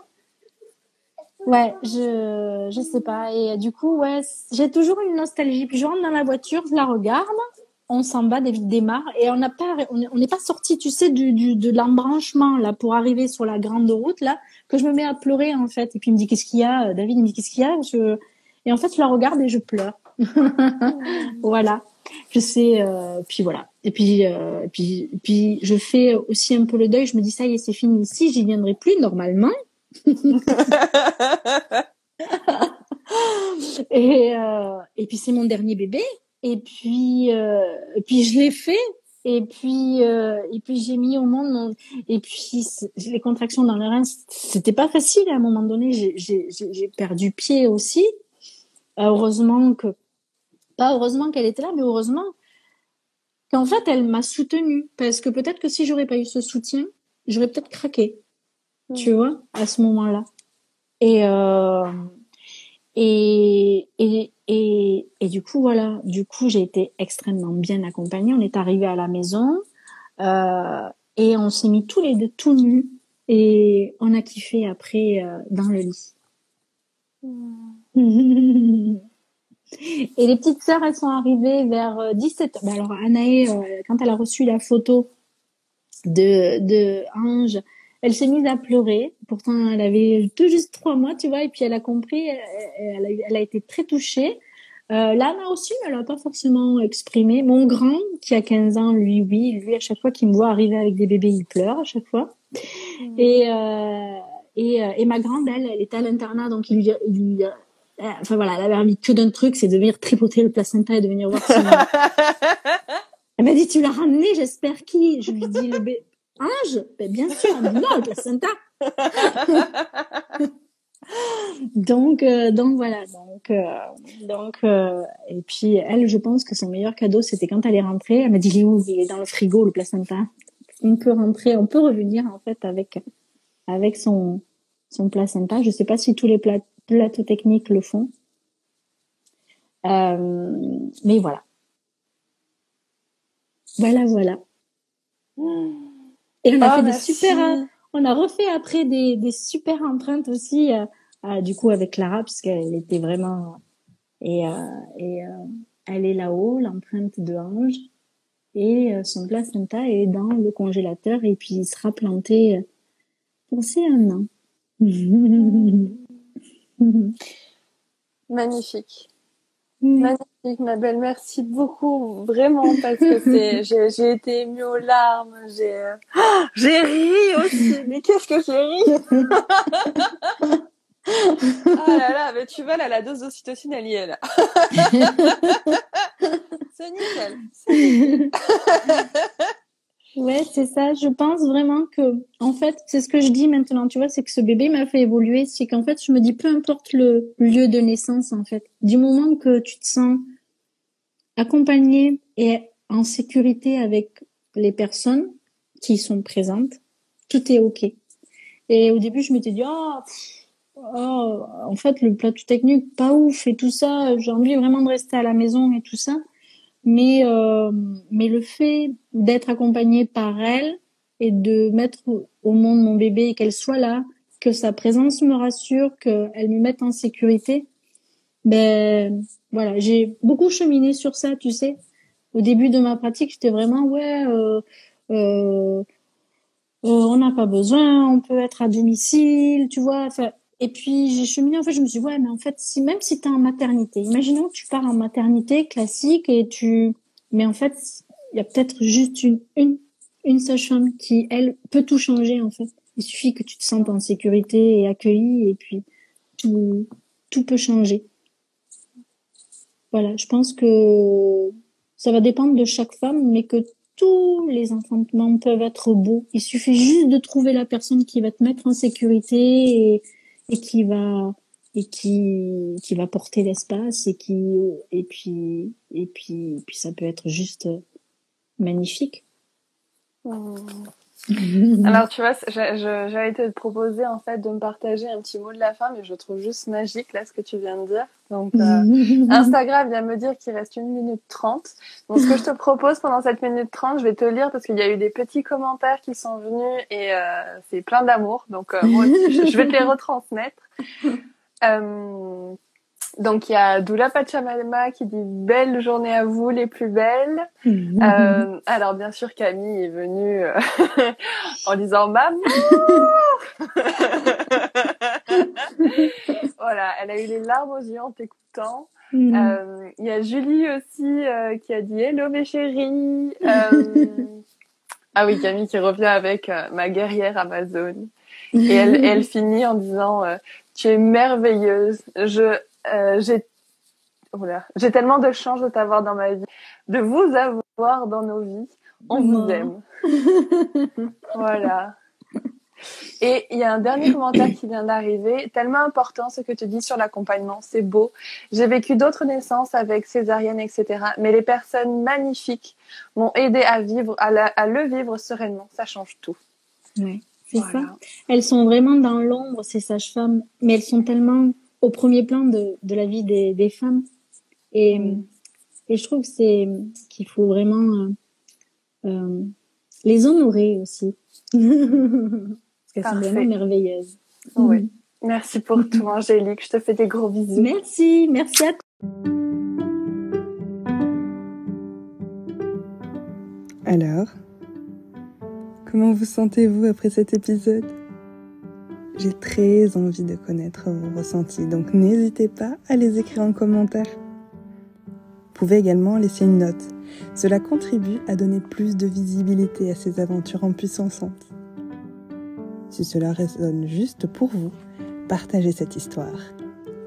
Speaker 2: Ouais, je sais pas. Et du coup, ouais, j'ai toujours une nostalgie. Puis je rentre dans la voiture, je la regarde. On s'en va, David démarre. Et on n'est pas sorti, tu sais, de l'embranchement, là, pour arriver sur la grande route, là, que je me mets à pleurer, en fait. Et puis il me dit, qu'est-ce qu'il y a? David, il me dit, qu'est-ce qu'il y a? Et en fait, je la regarde et je pleure. Voilà. Je sais, puis voilà. Et puis je fais aussi un peu le deuil. Je me dis ça y est, c'est fini ici, j'y viendrai plus normalement. Et puis c'est mon dernier bébé. Et puis je l'ai fait. Et puis j'ai mis au monde et puis les contractions dans le rein, c'était pas facile à un moment donné. J'ai perdu pied aussi. Heureusement qu'elle était là, mais heureusement qu'en fait elle m'a soutenue, parce que peut-être que si j'aurais pas eu ce soutien, j'aurais peut-être craqué, tu vois, à ce moment-là. Et du coup, voilà. Du coup, j'ai été extrêmement bien accompagnée. On est arrivé à la maison, et on s'est mis tous les deux tout nus et on a kiffé après, dans le lit. Et les petites sœurs, elles sont arrivées vers 17h. Ben alors, Anaë, quand elle a reçu la photo de Ange, elle s'est mise à pleurer. Pourtant, elle avait tout juste 3 mois, tu vois, et puis elle a compris, elle a été très touchée. Lana aussi, elle n'a pas forcément exprimé. Mon grand, qui a 15 ans, lui, oui, lui, à chaque fois qu'il me voit arriver avec des bébés, il pleure à chaque fois. Et ma grande, elle était à l'internat, donc enfin voilà, elle avait envie que d'un truc, c'est de venir tripoter le placenta et de venir voir son... Elle m'a dit, tu l'as ramené, j'espère qui? Je lui dis, le bébé. Ange? Ben, bien sûr. Elle me dit, non, le placenta. Donc voilà. Et puis elle, je pense que son meilleur cadeau, c'était quand elle est rentrée. Elle m'a dit, il est où? Il est dans le frigo, le placenta. On peut revenir en fait avec son placenta. Je sais pas si tous les plateaux techniques le font. Mais voilà. Voilà. Et on a fait on a refait après des super empreintes aussi, du coup avec Clara, puisqu'elle était vraiment, elle est là-haut, l'empreinte de Ange, et son placenta est dans le congélateur, et puis il sera planté pour ses 1 an.
Speaker 3: Magnifique. Magnifique, ma belle. Merci beaucoup, vraiment, parce que j'ai été émue aux larmes. J'ai ri aussi. Mais qu'est-ce que j'ai ri? Ah là là, mais tu vois, là, la dose d'ocytocine, elle y est, là. C'est nickel.
Speaker 2: Ouais, c'est ça. Je pense vraiment que, en fait, c'est ce que je dis maintenant, tu vois, c'est que ce bébé m'a fait évoluer. C'est qu'en fait, je me dis, peu importe le lieu de naissance, en fait, du moment que tu te sens accompagné et en sécurité avec les personnes qui sont présentes, tout est OK. Et au début, je m'étais dit, en fait, le plateau technique, pas ouf et tout ça. J'ai envie vraiment de rester à la maison et tout ça. Mais le fait d'être accompagnée par elle et de mettre au monde mon bébé et qu'elle soit là, que sa présence me rassure, qu'elle me mette en sécurité, ben voilà, j'ai beaucoup cheminé sur ça, tu sais. Au début de ma pratique, j'étais vraiment on n'a pas besoin, on peut être à domicile, tu vois. Enfin, et puis j'ai cheminé, en fait, je me suis dit, ouais, mais en fait, même si t'es en maternité, imaginons que tu pars en maternité classique mais en fait, il y a peut-être juste une sage-femme qui, elle, peut tout changer, en fait. Il suffit que tu te sentes en sécurité et accueillie, et puis tout peut changer. Voilà, je pense que ça va dépendre de chaque femme, mais que tous les enfantements peuvent être beaux. Il suffit juste de trouver la personne qui va te mettre en sécurité et qui va porter l'espace et puis ça peut être juste magnifique.
Speaker 3: Alors tu vois, j'avais été te proposer en fait de me partager un petit mot de la fin, mais je trouve juste magique là ce que tu viens de dire. Donc Instagram vient me dire qu'il reste 1 minute 30. Donc ce que je te propose pendant cette 1 minute 30, je vais te lire parce qu'il y a eu des petits commentaires qui sont venus et c'est plein d'amour. Donc moi aussi, je vais te les retransmettre. Donc il y a Doula Pachamama qui dit belle journée à vous les plus belles. Alors bien sûr Camille est venue en disant maman. Voilà, elle a eu les larmes aux yeux en t'écoutant. Il y a Julie aussi qui a dit hello mes chéris. Ah oui, Camille qui revient avec ma guerrière Amazon. Et elle finit en disant tu es merveilleuse. J'ai tellement de chance de t'avoir dans ma vie, de vous avoir dans nos vies. On vous aime. Voilà. Et il y a un dernier commentaire qui vient d'arriver, tellement important ce que tu dis sur l'accompagnement, c'est beau. J'ai vécu d'autres naissances avec césarienne, etc. Mais les personnes magnifiques m'ont aidé à vivre, à le vivre sereinement. Ça change tout.
Speaker 2: Ouais, c'est ça. Elles sont vraiment dans l'ombre, ces sages-femmes, mais elles sont tellement au premier plan de la vie des femmes. Et je trouve qu'il faut vraiment les honorer aussi. Parce qu'elles sont vraiment merveilleuses.
Speaker 3: Oui. Merci pour tout, Angélique. Je te fais des gros bisous.
Speaker 2: Merci à toi.
Speaker 1: Alors, comment vous sentez-vous après cet épisode ? J'ai très envie de connaître vos ressentis, donc n'hésitez pas à les écrire en commentaire. Vous pouvez également laisser une note. Cela contribue à donner plus de visibilité à ces aventures empuissantes. Si cela résonne juste pour vous, partagez cette histoire,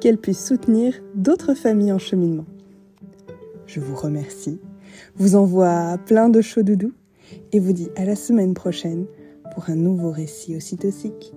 Speaker 1: qu'elle puisse soutenir d'autres familles en cheminement. Je vous remercie, vous envoie plein de chaud doudou et vous dis à la semaine prochaine pour un nouveau récit ocytocique.